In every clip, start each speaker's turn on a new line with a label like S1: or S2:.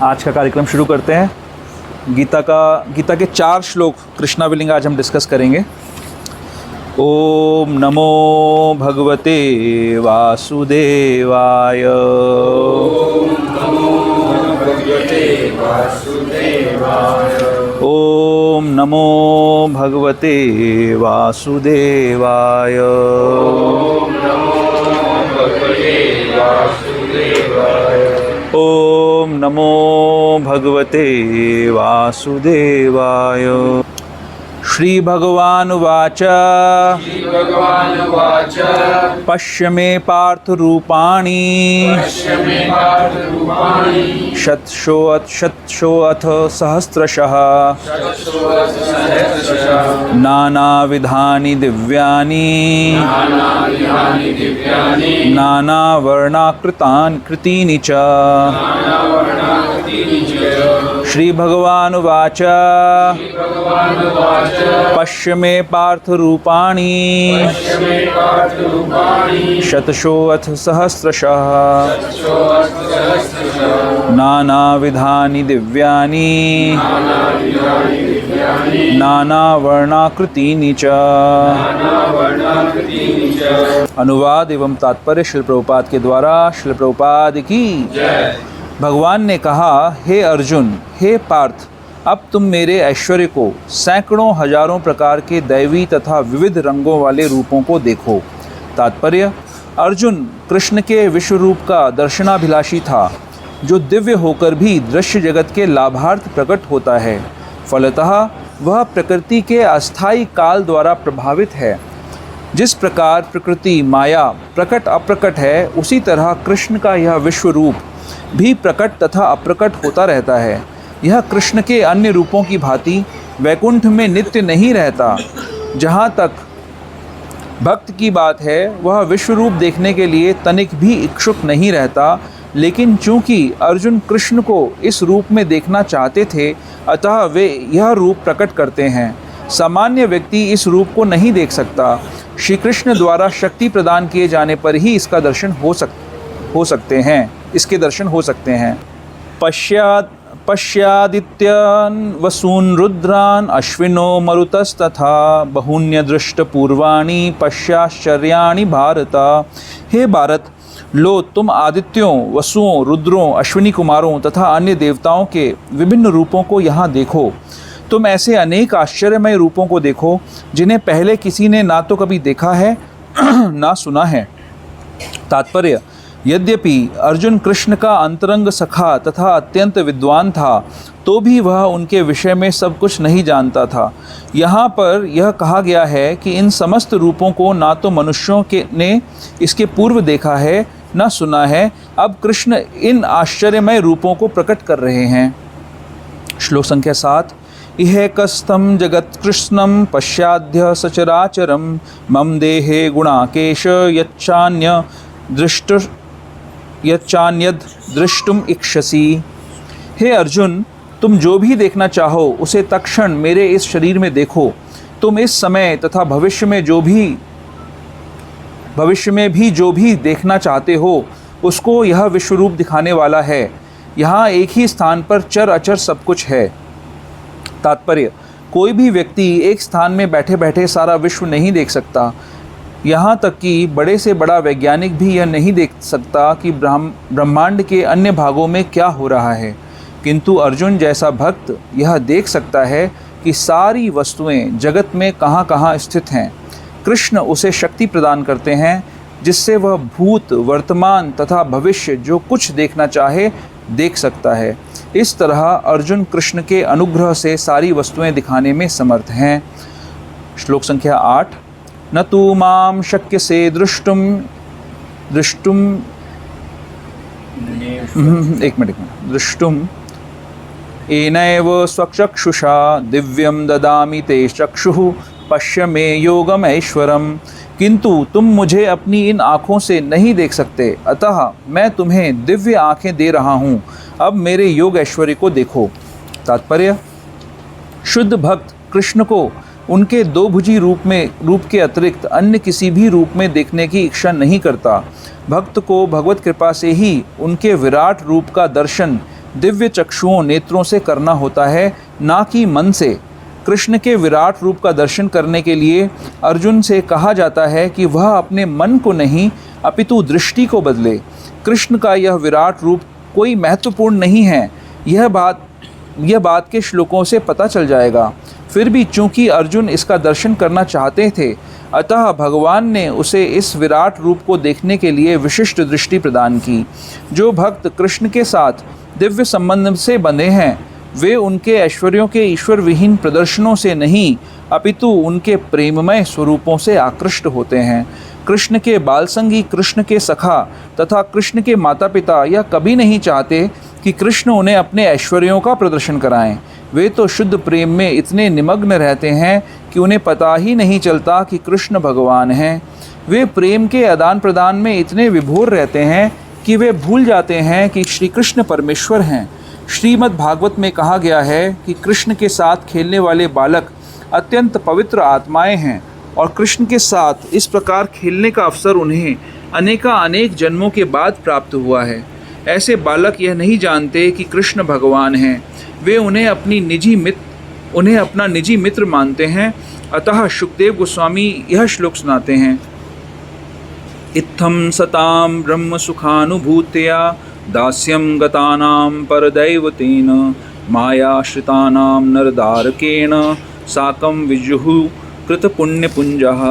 S1: आज का कार्यक्रम शुरू करते हैं। गीता के 4 श्लोक कृष्णाविलिंग आज हम डिस्कस करेंगे। ओम नमो भगवते वासुदेवाय।
S2: ओम नमो भगवते वासुदेवाय।
S1: ओम नमो भगवते वासुदेवाय।
S2: ओम नमो भगवते वासुदेवाय।
S1: ओम नमो भगवते वासुदेवाय। श्री भगवान वाच पश्य मे पार्थ रूपाणि शतशोऽथ सहस्रशः नानाविधानि दिव्यानि नानावर्णाकृतीनि च। श्री भगवान वाच पश्य मे पार्थ रूपाणि शतशोऽथ सहस्रशः नानाविधानि दिव्यानि नानावर्णाकृतीनि च। अनुवाद एवं तात्पर्य श्रील प्रभुपाद के द्वारा। श्रील प्रभुपाद की जय। भगवान ने कहा, हे अर्जुन, हे पार्थ, अब तुम मेरे ऐश्वर्य को, सैकड़ों हजारों प्रकार के दैवी तथा विविध रंगों वाले रूपों को देखो। तात्पर्य, अर्जुन कृष्ण के विश्व रूप का दर्शनाभिलाषी था, जो दिव्य होकर भी दृश्य जगत के लाभार्थ प्रकट होता है। फलतः वह प्रकृति के अस्थायी काल द्वारा प्रभावित है। जिस प्रकार प्रकृति माया प्रकट अप्रकट है, उसी तरह कृष्ण का यह विश्व रूप भी प्रकट तथा अप्रकट होता रहता है। यह कृष्ण के अन्य रूपों की भांति वैकुंठ में नित्य नहीं रहता। जहाँ तक भक्त की बात है, वह विश्व रूप देखने के लिए तनिक भी इच्छुक नहीं रहता। लेकिन चूंकि अर्जुन कृष्ण को इस रूप में देखना चाहते थे, अतः वे यह रूप प्रकट करते हैं। सामान्य व्यक्ति इस रूप को नहीं देख सकता। श्री कृष्ण द्वारा शक्ति प्रदान किए जाने पर ही इसके दर्शन हो सकते हैं। पश्यादित्यान् वसून् रुद्रान् अश्विनो मरुतस्तथा बहून्यदृष्टपूर्वाणि पश्याश्चर्याणि भारत। हे भारत, लो तुम आदित्यों, वसुओं, रुद्रों, अश्विनी कुमारों तथा अन्य देवताओं के विभिन्न रूपों को यहाँ देखो। तुम ऐसे अनेक आश्चर्यमय रूपों को देखो, जिन्हें पहले किसी ने ना तो कभी देखा है ना सुना है। तात्पर्य, यद्यपि अर्जुन कृष्ण का अंतरंग सखा तथा अत्यंत विद्वान था, तो भी वह उनके विषय में सब कुछ नहीं जानता था। यहाँ पर यह कहा गया है कि इन समस्त रूपों को ना तो मनुष्यों ने इसके पूर्व देखा है न सुना है। अब कृष्ण इन आश्चर्यमय रूपों को प्रकट कर रहे हैं। श्लोक संख्या 7। इह कस्थम जगत कृष्णम पश्चाद्य सचराचरम मम देहे गुणाकेश यच्चान्यद दृष्टुम इक्षसी। हे अर्जुन, तुम जो भी देखना चाहो उसे तत्क्षण मेरे इस शरीर में देखो। तुम इस समय तथा भविष्य में भी जो भी देखना चाहते हो, उसको यह विश्वरूप दिखाने वाला है। यहाँ एक ही स्थान पर चर अचर सब कुछ है। तात्पर्य, कोई भी व्यक्ति एक स्थान में बैठे बैठे सारा विश्व नहीं देख सकता। यहाँ तक कि बड़े से बड़ा वैज्ञानिक भी यह नहीं देख सकता कि ब्रह्मांड के अन्य भागों में क्या हो रहा है। किंतु अर्जुन जैसा भक्त यह देख सकता है कि सारी वस्तुएं जगत में कहाँ कहाँ स्थित हैं। कृष्ण उसे शक्ति प्रदान करते हैं, जिससे वह भूत, वर्तमान तथा भविष्य जो कुछ देखना चाहे देख सकता है। इस तरह अर्जुन कृष्ण के अनुग्रह से सारी वस्तुएं दिखाने में समर्थ हैं। श्लोक संख्या 8। न तू माम शक्य से दृष्टुम एनैव स्वचक्षुषा दिव्यम ददामि ते चक्षुः पश्य मे योगम ऐश्वरम। किंतु तुम मुझे अपनी इन आँखों से नहीं देख सकते, अतः मैं तुम्हें दिव्य आँखें दे रहा हूँ। अब मेरे योग ऐश्वर्य को देखो। तात्पर्य, शुद्ध भक्त कृष्ण को उनके दो भुजी रूप के अतिरिक्त अन्य किसी भी रूप में देखने की इच्छा नहीं करता। भक्त को भगवत कृपा से ही उनके विराट रूप का दर्शन दिव्य चक्षुओं नेत्रों से करना होता है, ना कि मन से। कृष्ण के विराट रूप का दर्शन करने के लिए अर्जुन से कहा जाता है कि वह अपने मन को नहीं अपितु दृष्टि को बदले। कृष्ण का यह विराट रूप कोई महत्वपूर्ण नहीं है, यह बात के श्लोकों से पता चल जाएगा। फिर भी चूंकि अर्जुन इसका दर्शन करना चाहते थे, अतः भगवान ने उसे इस विराट रूप को देखने के लिए विशिष्ट दृष्टि प्रदान की। जो भक्त कृष्ण के साथ दिव्य संबंध से बंधे हैं, वे उनके ऐश्वर्यों के ईश्वर विहीन प्रदर्शनों से नहीं अपितु उनके प्रेममय स्वरूपों से आकृष्ट होते हैं। कृष्ण के बालसंगी, कृष्ण के सखा तथा कृष्ण के माता पिता यह कभी नहीं चाहते कि कृष्ण उन्हें अपने ऐश्वर्यों का प्रदर्शन कराएं। वे तो शुद्ध प्रेम में इतने निमग्न रहते हैं कि उन्हें पता ही नहीं चलता कि कृष्ण भगवान हैं। वे प्रेम के आदान प्रदान में इतने विभोर रहते हैं कि वे भूल जाते हैं कि श्री कृष्ण परमेश्वर हैं। श्रीमद् भागवत में कहा गया है कि कृष्ण के साथ खेलने वाले बालक अत्यंत पवित्र आत्माएं हैं और कृष्ण के साथ इस प्रकार खेलने का अवसर उन्हें अनेक जन्मों के बाद प्राप्त हुआ है। ऐसे बालक यह नहीं जानते कि कृष्ण भगवान हैं। वे उन्हें अपना निजी मित्र मानते हैं। अतः शुकदेव गोस्वामी यह श्लोक सुनाते हैं। इत्थं सतां ब्रह्म सुखानुभूत्या दास्यं गतानां परदैवतेन मायाश्रितानां नरदारकेण साकं विजुः कृतपुण्यपुञ्जः।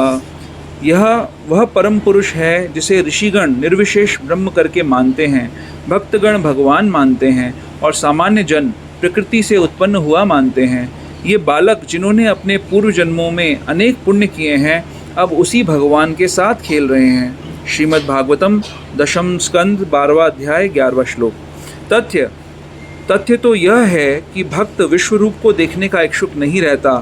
S1: यह वह परम पुरुष है जिसे ऋषिगण निर्विशेष ब्रह्म करके मानते हैं, भक्तगण भगवान मानते हैं और सामान्य जन प्रकृति से उत्पन्न हुआ मानते हैं। ये बालक जिन्होंने अपने पूर्व जन्मों में अनेक पुण्य किए हैं, अब उसी भगवान के साथ खेल रहे हैं। श्रीमद् भागवतम 10 स्कंद 12वां अध्याय 11वां श्लोक। तथ्य तो यह है कि भक्त विश्व रूप को देखने का इच्छुक नहीं रहता,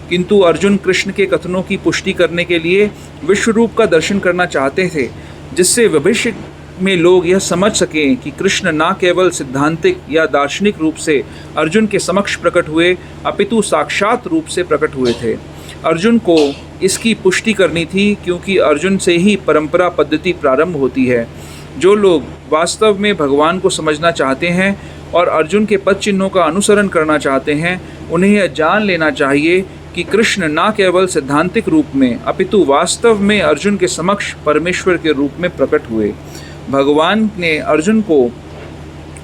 S1: किंतु अर्जुन कृष्ण के कथनों की पुष्टि करने के लिए विश्व रूप का दर्शन करना चाहते थे, जिससे भविष्य में लोग यह समझ सकें कि कृष्ण न केवल सिद्धांतिक या दार्शनिक रूप से अर्जुन के समक्ष प्रकट हुए, अपितु साक्षात रूप से प्रकट हुए थे। अर्जुन को इसकी पुष्टि करनी थी, क्योंकि अर्जुन से ही परंपरा पद्धति प्रारंभ होती है। जो लोग वास्तव में भगवान को समझना चाहते हैं और अर्जुन के पद चिन्हों का अनुसरण करना चाहते हैं, उन्हें यह जान लेना चाहिए कि कृष्ण न केवल सिद्धांतिक रूप में अपितु वास्तव में अर्जुन के समक्ष परमेश्वर के रूप में प्रकट हुए। भगवान ने अर्जुन को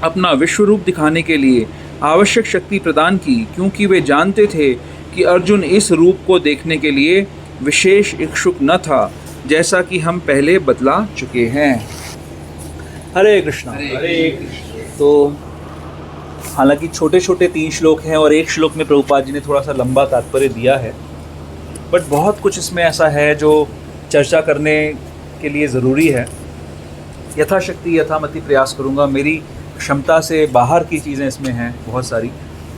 S1: अपना विश्व रूप दिखाने के लिए आवश्यक शक्ति प्रदान की, क्योंकि वे जानते थे कि अर्जुन इस रूप को देखने के लिए विशेष इच्छुक न था, जैसा कि हम पहले बतला चुके हैं। हरे कृष्णा। तो हालांकि छोटे छोटे 3 श्लोक हैं और एक श्लोक में प्रभुपाद जी ने थोड़ा सा लंबा तात्पर्य दिया है, बट बहुत कुछ इसमें ऐसा है जो चर्चा करने के लिए ज़रूरी है। यथाशक्ति यथामति प्रयास करूँगा। मेरी क्षमता से बाहर की चीज़ें इसमें हैं बहुत सारी,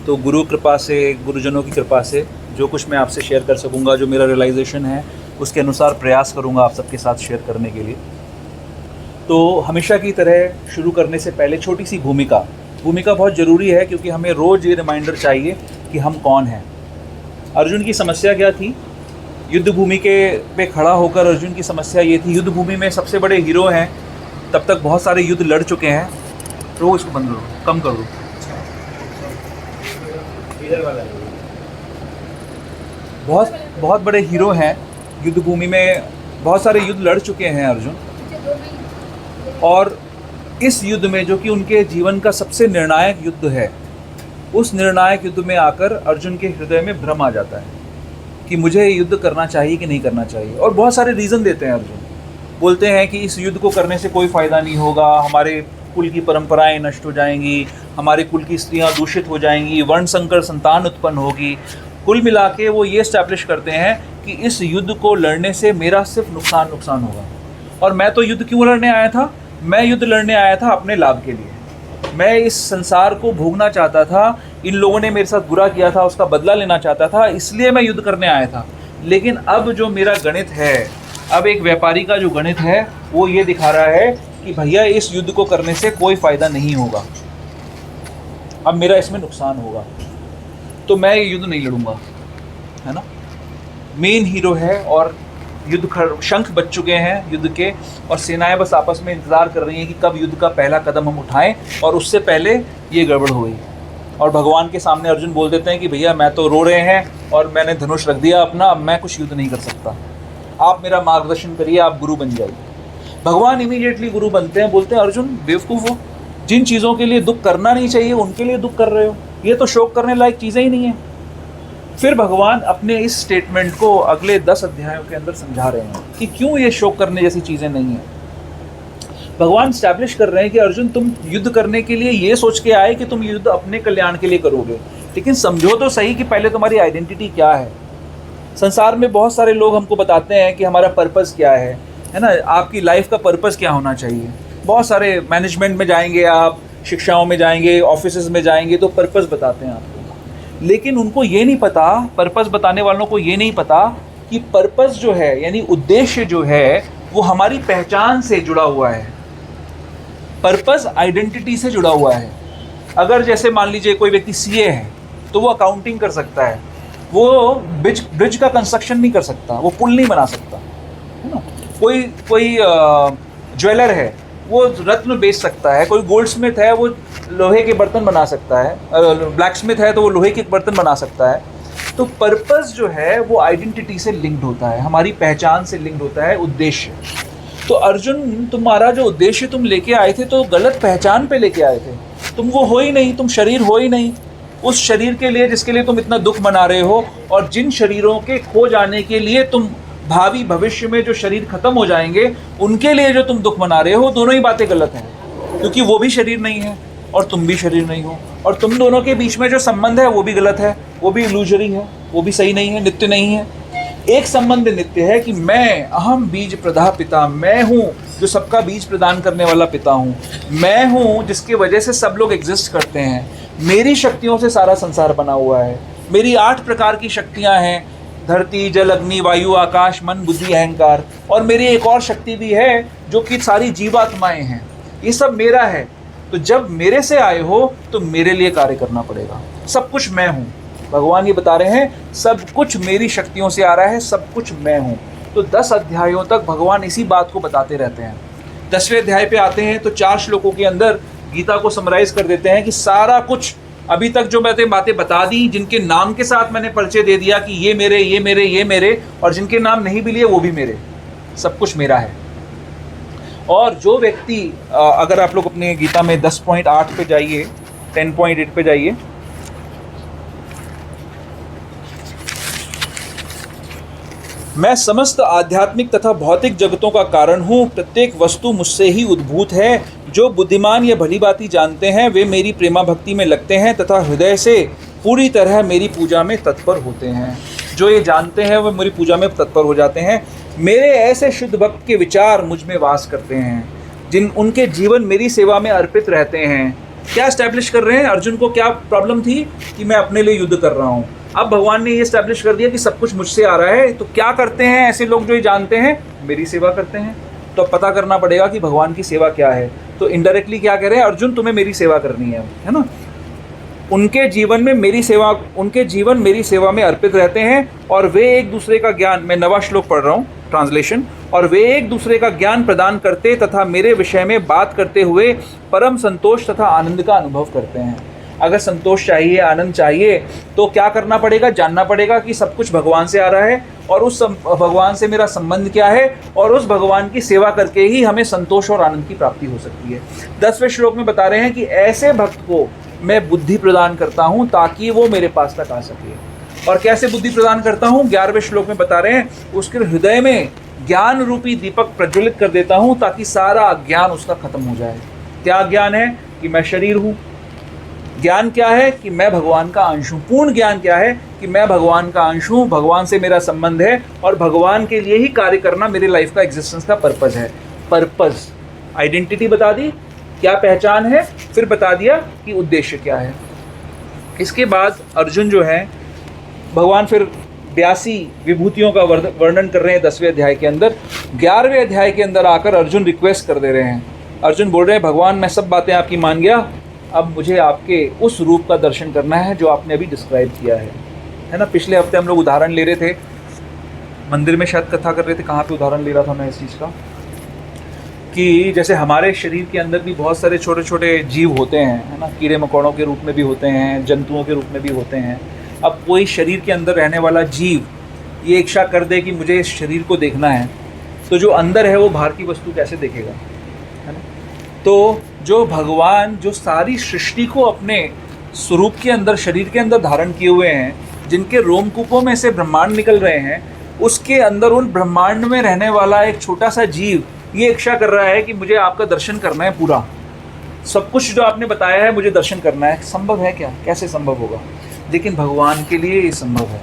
S1: तो गुरु कृपा से, गुरुजनों की कृपा से जो कुछ मैं आपसे शेयर कर सकूँगा, जो मेरा रियलाइजेशन है उसके अनुसार प्रयास करूँगा आप सबके साथ शेयर करने के लिए। तो हमेशा की तरह शुरू करने से पहले छोटी सी भूमिका बहुत ज़रूरी है, क्योंकि हमें रोज़ ये रिमाइंडर चाहिए कि हम कौन हैं। अर्जुन की समस्या क्या थी? युद्ध भूमि पे खड़ा होकर अर्जुन की समस्या ये थी, युद्ध भूमि में सबसे बड़े हीरो हैं, तब तक बहुत सारे युद्ध लड़ चुके हैं। तो इसको बंद करो, कम कर दो। बहुत बड़े हीरो हैं, युद्ध भूमि में बहुत सारे युद्ध लड़ चुके हैं अर्जुन, और इस युद्ध में जो कि उनके जीवन का सबसे निर्णायक युद्ध है, उस निर्णायक युद्ध में आकर अर्जुन के हृदय में भ्रम आ जाता है कि मुझे युद्ध करना चाहिए कि नहीं करना चाहिए। और बहुत सारे रीज़न देते हैं अर्जुन, बोलते हैं कि इस युद्ध को करने से कोई फ़ायदा नहीं होगा, हमारे कुल की परंपराएं नष्ट हो जाएंगी, हमारे कुल की स्त्रियां दूषित हो जाएंगी, वर्ण संकर संतान उत्पन्न होगी। कुल मिला के वो ये इस्टेब्लिश करते हैं कि इस युद्ध को लड़ने से मेरा सिर्फ नुकसान होगा। और मैं तो युद्ध क्यों लड़ने आया था? मैं युद्ध लड़ने आया था अपने लाभ के लिए। मैं इस संसार को भोगना चाहता था, इन लोगों ने मेरे साथ बुरा किया था, उसका बदला लेना चाहता था, इसलिए मैं युद्ध करने आया था। लेकिन अब जो मेरा गणित है, अब एक व्यापारी का जो गणित है, वो ये दिखा रहा है कि भैया इस युद्ध को करने से कोई फ़ायदा नहीं होगा, अब मेरा इसमें नुकसान होगा, तो मैं ये युद्ध नहीं लड़ूंगा, है ना। मेन हीरो है और शंख बज चुके हैं युद्ध के, और सेनाएं बस आपस में इंतज़ार कर रही हैं कि कब युद्ध का पहला कदम हम उठाएं, और उससे पहले ये गड़बड़ हो गई। और भगवान के सामने अर्जुन बोल देते हैं कि भैया मैं तो रो रहे हैं और मैंने धनुष रख दिया अपना, अब मैं कुछ युद्ध नहीं कर सकता, आप मेरा मार्गदर्शन करिए, आप गुरु बन जाइए। भगवान इमीडिएटली गुरु बनते हैं, बोलते हैं अर्जुन बेवकूफ़ हो, जिन चीज़ों के लिए दुख करना नहीं चाहिए उनके लिए दुख कर रहे हो, ये तो शोक करने लायक चीज़ें ही नहीं है। फिर भगवान अपने इस स्टेटमेंट को अगले 10 अध्यायों के अंदर समझा रहे हैं कि क्यों ये शोक करने जैसी चीज़ें नहीं हैं। भगवान स्टैब्लिश कर रहे हैं कि अर्जुन तुम युद्ध करने के लिए ये सोच के आए कि तुम युद्ध अपने कल्याण के लिए करोगे, लेकिन समझो तो सही कि पहले तुम्हारी आइडेंटिटी क्या है। संसार में बहुत सारे लोग हमको बताते हैं कि हमारा पर्पस क्या है ना, आपकी लाइफ का पर्पस क्या होना चाहिए। बहुत सारे मैनेजमेंट में जाएंगे, आप शिक्षाओं में जाएंगे, ऑफिस में जाएंगे तो पर्पस बताते हैं आपको, लेकिन उनको ये नहीं पता, पर्पस बताने वालों को ये नहीं पता कि पर्पस जो है यानी उद्देश्य जो है वो हमारी पहचान से जुड़ा हुआ है। पर्पस आइडेंटिटी से जुड़ा हुआ है। अगर जैसे मान लीजिए कोई व्यक्ति सीए है तो वो अकाउंटिंग कर सकता है, वो ब्रिज का कंस्ट्रक्शन नहीं कर सकता, वो पुल नहीं बना सकता, है ना। कोई ज्वेलर है वो रत्न बेच सकता है, कोई गोल्ड स्मिथ है वो लोहे के बर्तन बना सकता है, ब्लैक स्मिथ है तो वो लोहे के बर्तन बना सकता है। तो पर्पस जो है वो आइडेंटिटी से लिंक्ड होता है, हमारी पहचान से लिंक्ड होता है उद्देश्य। तो अर्जुन तुम्हारा जो उद्देश्य तुम लेके आए थे तो गलत पहचान पे लेके आए थे, तुम वो हो ही नहीं, तुम शरीर हो ही नहीं। उस शरीर के लिए जिसके लिए तुम इतना दुख मना रहे हो, और जिन शरीरों के खो जाने के लिए तुम भावी भविष्य में जो शरीर खत्म हो जाएंगे उनके लिए जो तुम दुख मना रहे हो, दोनों ही बातें गलत हैं, क्योंकि वो भी शरीर नहीं है और तुम भी शरीर नहीं हो, और तुम दोनों के बीच में जो संबंध है वो भी गलत है, वो भी इल्यूजरी है, वो भी सही नहीं है, नित्य नहीं है। एक संबंध नित्य है कि मैं अहम बीज प्रदा पिता, मैं हूँ जो सबका बीज प्रदान करने वाला पिता हूँ, मैं हूँ जिसकी वजह से सब लोग एग्जिस्ट करते हैं, मेरी शक्तियों से सारा संसार बना हुआ है, मेरी 8 प्रकार की शक्तियाँ हैं, धरती जल अग्नि वायु आकाश मन बुद्धि अहंकार, और मेरी एक और शक्ति भी है जो कि सारी जीवात्माएं हैं, ये सब मेरा है। तो जब मेरे से आए हो तो मेरे लिए कार्य करना पड़ेगा, सब कुछ मैं हूँ। भगवान ये बता रहे हैं सब कुछ मेरी शक्तियों से आ रहा है, सब कुछ मैं हूँ। तो 10 अध्यायों तक भगवान इसी बात को बताते रहते हैं। 10वें अध्याय पे आते हैं तो 4 श्लोकों के अंदर गीता को समराइज कर देते हैं कि सारा कुछ अभी तक जो मैंने बातें बता दी, जिनके नाम के साथ मैंने परिचय दे दिया कि ये मेरे ये मेरे ये मेरे, और जिनके नाम नहीं भी लिए वो भी मेरे, सब कुछ मेरा है। और जो व्यक्ति अगर आप लोग अपने गीता में 10.8 पे जाइए, 10.8 पे जाइए, मैं समस्त आध्यात्मिक तथा भौतिक जगतों का कारण हूँ, प्रत्येक वस्तु मुझसे ही उद्भूत है, जो बुद्धिमान या भली भांति जानते हैं वे मेरी प्रेमा भक्ति में लगते हैं तथा हृदय से पूरी तरह मेरी पूजा में तत्पर होते हैं। जो ये जानते हैं वे मेरी पूजा में तत्पर हो जाते हैं। मेरे ऐसे शुद्ध भक्त के विचार मुझ में वास करते हैं, जिन उनके जीवन मेरी सेवा में अर्पित रहते हैं। क्या एस्टैब्लिश कर रहे हैं? अर्जुन को क्या प्रॉब्लम थी कि मैं अपने लिए युद्ध कर रहा हूँ। अब भगवान ने ये एस्टैब्लिश कर दिया कि सब कुछ मुझसे आ रहा है, तो क्या करते हैं ऐसे लोग जो ये जानते हैं? मेरी सेवा करते हैं। तो पता करना पड़ेगा कि भगवान की सेवा क्या है। तो इनडायरेक्टली क्या कह रहे हैं? अर्जुन तुम्हें मेरी सेवा करनी है ना। उनके जीवन में मेरी सेवा, उनके जीवन मेरी सेवा में अर्पित रहते हैं, और वे एक दूसरे का ज्ञान, मैं 9वां श्लोक पढ़ रहा हूँ ट्रांसलेशन, और वे एक दूसरे का ज्ञान प्रदान करते तथा मेरे विषय में बात करते हुए परम संतोष तथा आनंद का अनुभव करते हैं। अगर संतोष चाहिए, आनंद चाहिए, तो क्या करना पड़ेगा? जानना पड़ेगा कि सब कुछ भगवान से आ रहा है, और उस भगवान से मेरा संबंध क्या है, और उस भगवान की सेवा करके ही हमें संतोष और आनंद की प्राप्ति हो सकती है। 10वें श्लोक में बता रहे हैं कि ऐसे भक्त को मैं बुद्धि प्रदान करता हूँ ताकि वो मेरे पास तक आ सके। और कैसे बुद्धि प्रदान करता हूँ? 11वें श्लोक में बता रहे हैं उसके हृदय में ज्ञान रूपी दीपक प्रज्वलित कर देता हूँ ताकि सारा अज्ञान उसका खत्म हो जाए। क्या ज्ञान है? कि मैं शरीर हूँ। ज्ञान क्या है? कि मैं भगवान का अंश हूँ। पूर्ण ज्ञान क्या है? कि मैं भगवान का अंश हूँ, भगवान से मेरा संबंध है, और भगवान के लिए ही कार्य करना मेरे लाइफ का एग्जिस्टेंस का पर्पस है। पर्पस, आइडेंटिटी बता दी, क्या पहचान है, फिर बता दिया कि उद्देश्य क्या है। इसके बाद अर्जुन जो है, भगवान फिर 82 विभूतियों का वर्णन कर रहे हैं 10वें अध्याय के अंदर। 11वें अध्याय के अंदर आकर अर्जुन रिक्वेस्ट कर दे रहे हैं। अर्जुन बोल रहे हैं, भगवान मैं सब बातें आपकी मान गया, अब मुझे आपके उस रूप का दर्शन करना है जो आपने अभी डिस्क्राइब किया है ना। पिछले हफ्ते हम लोग उदाहरण ले रहे थे मंदिर में शायद कथा कर रहे थे, कहाँ पे उदाहरण ले रहा था मैं इस चीज़ का, कि जैसे हमारे शरीर के अंदर भी बहुत सारे छोटे छोटे जीव होते हैं, है ना, कीड़े मकोड़ों के रूप में भी होते हैं, जंतुओं के रूप में भी होते हैं। अब कोई शरीर के अंदर रहने वाला जीव ये इच्छा कर दे कि मुझे इस शरीर को देखना है, तो जो अंदर है वो बाहर की वस्तु कैसे देखेगा, है ना। तो जो भगवान जो सारी सृष्टि को अपने स्वरूप के अंदर, शरीर के अंदर धारण किए हुए हैं, जिनके रोमकूपों में से ब्रह्मांड निकल रहे हैं, उसके अंदर उन ब्रह्मांड में रहने वाला एक छोटा सा जीव ये इच्छा कर रहा है कि मुझे आपका दर्शन करना है, पूरा सब कुछ जो आपने बताया है मुझे दर्शन करना है। संभव है क्या? कैसे संभव होगा? लेकिन भगवान के लिए ये संभव है।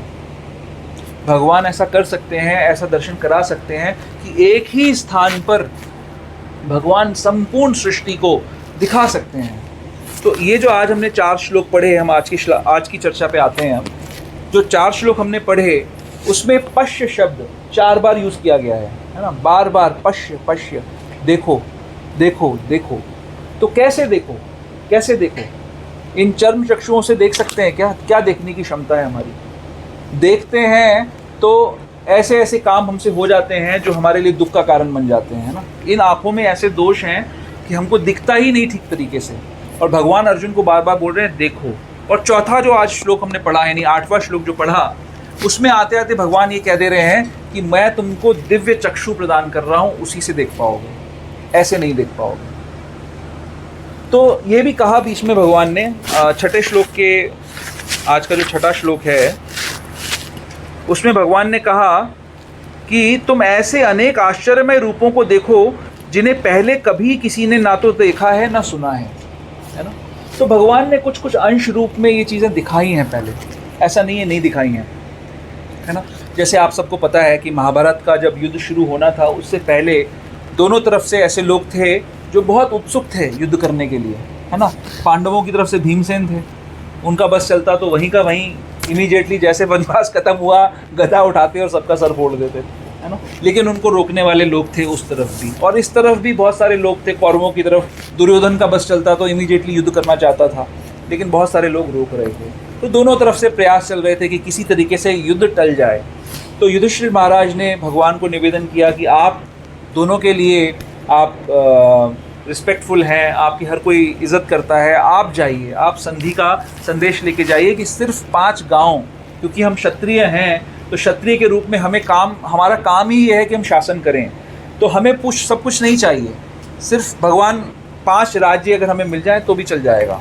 S1: भगवान ऐसा कर सकते हैं, ऐसा दर्शन करा सकते हैं कि एक ही स्थान पर भगवान संपूर्ण सृष्टि को दिखा सकते हैं। तो ये जो आज हमने 4 श्लोक पढ़े, हम आज की चर्चा पे आते हैं। हम जो 4 श्लोक हमने पढ़े उसमें पश्य शब्द 4 बार यूज़ किया गया है ना, बार बार पश्य पश्य, देखो देखो देखो। तो कैसे देखो, कैसे देखो? इन चर्म चक्षुओं से देख सकते हैं क्या? क्या देखने की क्षमता है हमारी? देखते हैं तो ऐसे ऐसे काम हमसे हो जाते हैं जो हमारे लिए दुख का कारण बन जाते हैं, है ना। इन आँखों में ऐसे दोष हैं कि हमको दिखता ही नहीं ठीक तरीके से, और भगवान अर्जुन को बार बार बोल रहे हैं देखो। और चौथा जो आज श्लोक हमने पढ़ा, यानी 8वां श्लोक जो पढ़ा, उसमें आते आते भगवान ये कह दे रहे हैं कि मैं तुमको दिव्य चक्षु प्रदान कर रहा हूँ, उसी से देख पाओगे, ऐसे नहीं देख पाओगे। तो ये भी कहा बीच में भगवान ने 6ठे श्लोक के, आज का जो 6ठा श्लोक है उसमें भगवान ने कहा कि तुम ऐसे अनेक आश्चर्यमय रूपों को देखो जिन्हें पहले कभी किसी ने ना तो देखा है ना सुना है ना। तो भगवान ने कुछ कुछ अंश रूप में ये चीज़ें दिखाई हैं पहले, ऐसा नहीं है नहीं दिखाई हैं, है ना। जैसे आप सबको पता है कि महाभारत का जब युद्ध शुरू होना था उससे पहले दोनों तरफ से ऐसे लोग थे जो बहुत उत्सुक थे युद्ध करने के लिए, है ना। पांडवों की तरफ से भीमसेन थे, उनका बस चलता तो वहीं का वहीं इमीडिएटली जैसे वनवास खत्म हुआ गदा उठाते और सबका सर फोड़ देते, है ना। लेकिन उनको रोकने वाले लोग थे उस तरफ भी, और इस तरफ भी बहुत सारे लोग थे कौरवों की तरफ। दुर्योधन का बस चलता तो इमीडिएटली युद्ध करना चाहता था, लेकिन बहुत सारे लोग रोक रहे थे। तो दोनों तरफ से प्रयास चल रहे थे कि किसी तरीके से युद्ध टल जाए। तो युधिष्ठिर महाराज ने भगवान को निवेदन किया कि आप दोनों के लिए, आप रिस्पेक्टफुल हैं, आपकी हर कोई इज़्ज़त करता है, आप जाइए, आप संधि का संदेश लेके जाइए कि सिर्फ 5 गांव, क्योंकि हम क्षत्रिय हैं तो क्षत्रिय के रूप में हमें हमारा काम ही ये है कि हम शासन करें, तो हमें सब कुछ नहीं चाहिए, सिर्फ भगवान 5 राज्य अगर हमें मिल जाए तो भी चल जाएगा।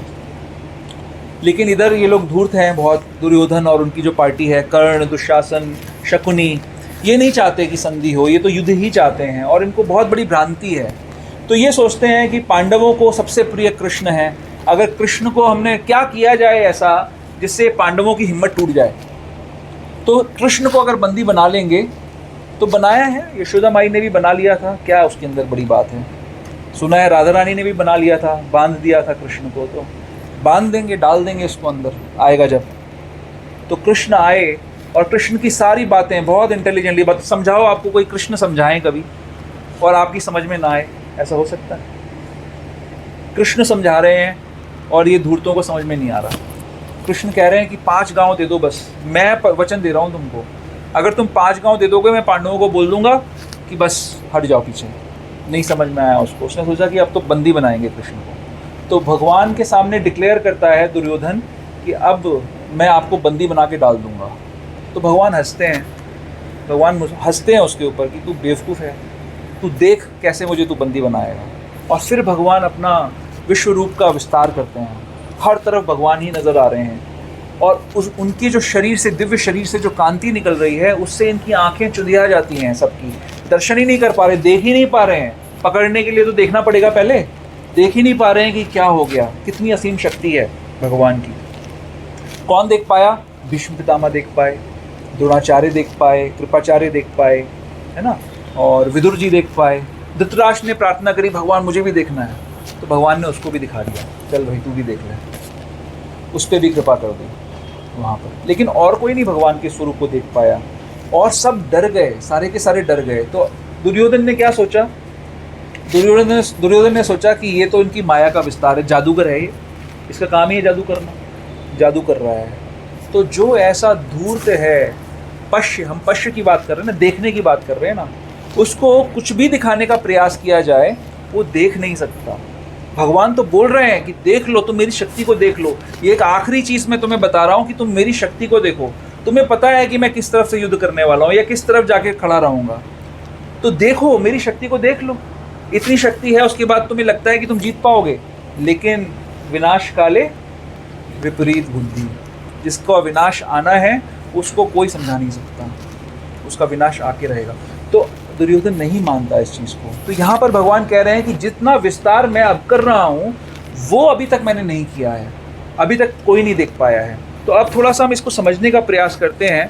S1: लेकिन इधर ये लोग धूर्त हैं बहुत, दुर्योधन और उनकी जो पार्टी है, कर्ण, दुशासन, शकुनी, ये नहीं चाहते कि संधि हो, ये तो युद्ध ही चाहते हैं, और इनको बहुत बड़ी भ्रांति है। तो ये सोचते हैं कि पांडवों को सबसे प्रिय कृष्ण है, अगर कृष्ण को हमने क्या किया जाए ऐसा जिससे पांडवों की हिम्मत टूट जाए। तो कृष्ण को अगर बंदी बना लेंगे तो बनाया है, यशोदा माई ने भी बना लिया था, क्या उसके अंदर बड़ी बात है। सुना है राधा रानी ने भी बना लिया था, बांध दिया था कृष्ण को, तो बांध देंगे, डाल देंगे इसको अंदर, आएगा जब। तो कृष्ण आए और कृष्ण की सारी बातें बहुत इंटेलिजेंटली बात समझाओ, आपको कोई कृष्ण समझाएं कभी और आपकी समझ में ना आए, ऐसा हो सकता है? कृष्ण समझा रहे हैं और ये धूर्तों को समझ में नहीं आ रहा। कृष्ण कह रहे हैं कि 5 गांव दे दो बस, मैं वचन दे रहा हूँ तुमको, अगर तुम 5 गांव दे दोगे मैं पांडवों को बोल दूंगा कि बस हट जाओ पीछे। नहीं समझ में आया उसको, उसने सोचा कि अब तो बंदी बनाएंगे कृष्ण को। तो भगवान के सामने डिक्लेयर करता है दुर्योधन कि अब मैं आपको बंदी बना के डाल दूंगा। तो भगवान हंसते हैं, भगवान हंसते हैं उसके ऊपर कि तू बेवकूफ़ है, तू देख कैसे मुझे तू बंदी बनाएगा। और फिर भगवान अपना विश्व रूप का विस्तार करते हैं, हर तरफ भगवान ही नज़र आ रहे हैं, और उनकी जो शरीर से, दिव्य शरीर से जो कांति निकल रही है उससे इनकी आंखें चुंधिया जाती हैं सबकी, दर्शन ही नहीं कर पा रहे, देख ही नहीं पा रहे हैं। पकड़ने के लिए तो देखना पड़ेगा पहले, देख ही नहीं पा रहे हैं कि क्या हो गया। कितनी असीम शक्ति है भगवान की। कौन देख पाया? भीष्म पितामह देख पाए, द्रोणाचार्य देख पाए, कृपाचार्य देख पाए, है ना, और विदुर जी देख पाए। धृतराष्ट्र ने प्रार्थना करी भगवान मुझे भी देखना है, तो भगवान ने उसको भी दिखा दिया, चल भाई तू भी देख ले, उस पर भी कृपा कर दी वहाँ पर। लेकिन और कोई नहीं भगवान के स्वरूप को देख पाया, और सब डर गए, सारे के सारे डर गए। तो दुर्योधन ने क्या सोचा? दुर्योधन ने सोचा कि ये तो इनकी माया का विस्तार है, जादूगर है ये, इसका काम ही है जादू करना, जादू कर रहा है। तो जो ऐसा धूर्त है पश्य, हम पश्य की बात कर रहे हैं ना, देखने की बात कर रहे हैं ना, उसको कुछ भी दिखाने का प्रयास किया जाए वो देख नहीं सकता। भगवान तो बोल रहे हैं कि देख लो, तुम मेरी शक्ति को देख लो। ये एक आखिरी चीज़ मैं तुम्हें बता रहा हूँ कि तुम मेरी शक्ति को देखो। तुम्हें पता है कि मैं किस तरफ से युद्ध करने वाला हूँ या किस तरफ जाके खड़ा रहूँगा, तो देखो, मेरी शक्ति को देख लो। इतनी शक्ति है, उसके बाद तुम्हें लगता है कि तुम जीत पाओगे, लेकिन विनाश काले विपरीत बुद्धि, जिसको विनाश आना है उसको कोई समझा नहीं सकता, उसका विनाश आके रहेगा। तो दुर्योधन नहीं मानता इस चीज़ को। तो यहाँ पर भगवान कह रहे हैं कि जितना विस्तार मैं अब कर रहा हूँ वो अभी तक मैंने नहीं किया है, अभी तक कोई नहीं देख पाया है। तो अब थोड़ा सा हम इसको समझने का प्रयास करते हैं।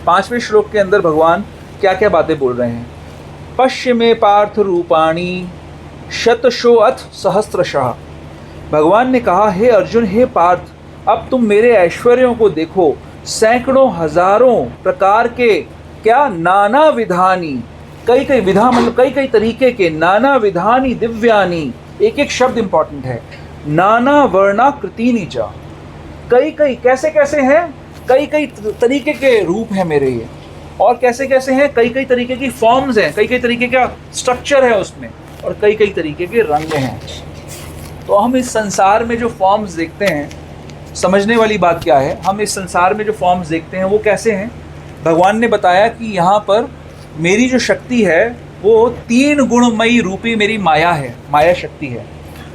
S1: 5वें श्लोक के अंदर भगवान क्या क्या बातें बोल रहे हैं। पश्य में पार्थ रूपाणी शतशो अथ सहस्त्रशः। भगवान ने कहा, हे अर्जुन, हे पार्थ, अब तुम मेरे ऐश्वर्यों को देखो, सैकड़ों हजारों प्रकार के, क्या, नाना विधानी, कई कई विधा मतलब कई कई तरीके के, नाना विधानी दिव्यानी, एक एक शब्द इंपॉर्टेंट है, नाना वर्णाकृतिनी च, कई कई कैसे कैसे हैं, कई कई तरीके के रूप हैं मेरे ये, और कैसे कैसे हैं, कई कई तरीके की फॉर्म्स हैं, कई कई तरीके का स्ट्रक्चर है उसमें, और कई कई तरीके के रंग हैं। तो हम इस संसार में जो फॉर्म्स देखते हैं, समझने वाली बात क्या है, हम इस संसार में जो फॉर्म्स देखते हैं वो कैसे हैं। भगवान ने बताया कि यहाँ पर मेरी जो शक्ति है वो 3 गुणमयी रूपी मेरी माया है, माया शक्ति है।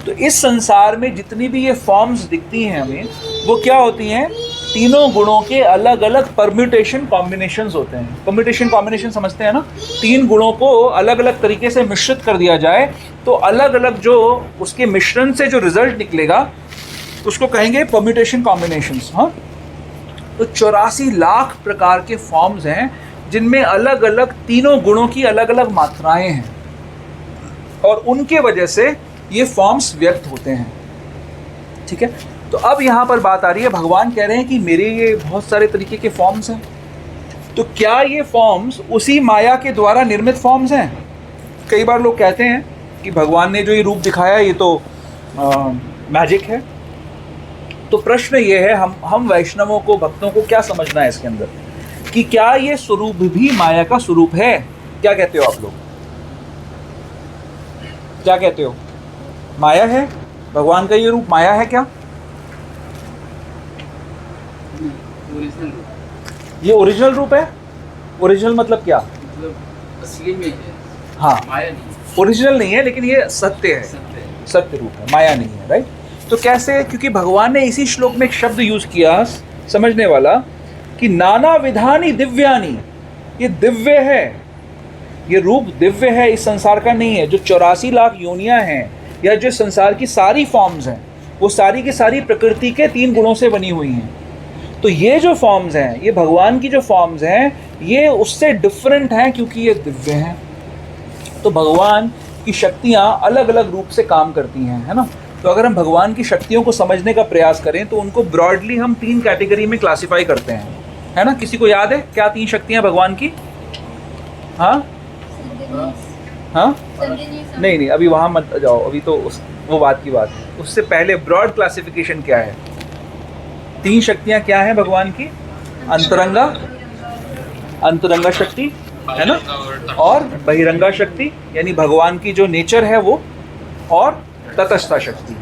S1: तो इस संसार में जितनी भी ये फॉर्म्स दिखती हैं हमें, वो क्या होती हैं, तीनों गुणों के अलग अलग परम्यूटेशन कॉम्बिनेशंस होते हैं। परम्यूटेशन कॉम्बिनेशन समझते हैं ना, 3 गुणों को अलग अलग तरीके से मिश्रित कर दिया जाए तो अलग अलग जो उसके मिश्रण से जो रिजल्ट निकलेगा उसको कहेंगे परम्यूटेशन कॉम्बिनेशंस। हाँ, तो 84 लाख प्रकार के फॉर्म्स हैं जिनमें अलग अलग तीनों गुणों की अलग अलग मात्राएं हैं, और उनके वजह से ये फॉर्म्स व्यक्त होते हैं। ठीक है, तो अब यहाँ पर बात आ रही है, भगवान कह रहे हैं कि मेरे ये बहुत सारे तरीके के फॉर्म्स हैं, तो क्या ये फॉर्म्स उसी माया के द्वारा निर्मित फॉर्म्स हैं? कई बार लोग कहते हैं कि भगवान ने जो ये रूप दिखाया ये तो मैजिक है। तो प्रश्न ये है, हम वैष्णवों को, भक्तों को क्या समझना है इसके अंदर, कि क्या ये स्वरूप भी माया का स्वरूप है? क्या कहते हो आप लोग, क्या कहते हो, माया है? भगवान का ये रूप माया है क्या? ये ओरिजिनल रूप है? ओरिजिनल मतलब क्या?
S2: मतलब असली में है,
S1: हाँ,
S2: माया नहीं,
S1: ओरिजिनल नहीं है, लेकिन ये सत्य है, सत्य रूप है, माया नहीं है। राइट? तो कैसे? क्योंकि भगवान ने इसी श्लोक में एक शब्द यूज किया समझने वाला, कि नाना विधानी दिव्यानी, ये दिव्य है, ये रूप दिव्य है, इस संसार का नहीं है। जो 84 लाख योनियां हैं या जो संसार की सारी फॉर्म्स हैं वो सारी की सारी प्रकृति के 3 गुणों से बनी हुई हैं। तो ये जो फॉर्म्स हैं, ये भगवान की जो फॉर्म्स हैं, ये उससे डिफरेंट हैं क्योंकि ये दिव्य हैं। तो भगवान की शक्तियाँ अलग अलग रूप से काम करती हैं, है ना। तो अगर हम भगवान की शक्तियों को समझने का प्रयास करें तो उनको ब्रॉडली हम 3 कैटेगरी में क्लासिफाई करते हैं, है ना। किसी को याद है क्या 3 शक्तियाँ भगवान की? हाँ हाँ, नहीं, अभी वहाँ मत जाओ, अभी तो वो बात की बात है। उससे पहले ब्रॉड क्लासिफिकेशन क्या है? 3 शक्तियाँ क्या हैं भगवान की? अंतरंगा शक्ति, है ना, और बहिरंगा शक्ति यानी भगवान की जो नेचर है वो, और तटस्था शक्ति।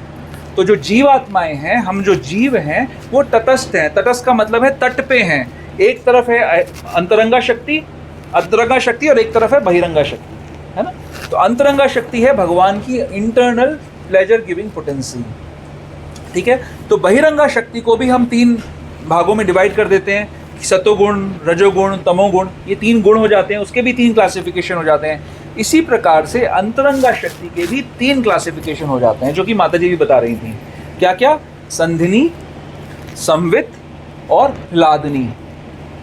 S1: तो जो जीवात्माएं हैं, हम जो जीव हैं वो तटस्थ हैं। तटस्थ का मतलब है तट पे हैं। एक तरफ है अंतरंगा शक्ति और एक तरफ है बहिरंगा शक्ति, है ना। तो अंतरंगा शक्ति है भगवान की इंटरनल प्लेजर गिविंग पोटेंसी, ठीक है। तो बहिरंगा शक्ति को भी हम 3 भागों में डिवाइड कर देते हैं, सतोगुण, रजोगुण, तमोगुण, ये 3 गुण हो जाते हैं, उसके भी 3 क्लासिफिकेशन हो जाते हैं। इसी प्रकार से अंतरंगा शक्ति के भी 3 क्लासिफिकेशन हो जाते हैं, जो कि माता जी भी बता रही थी। क्या क्या? संधिनी, संवित और ह्लादनी।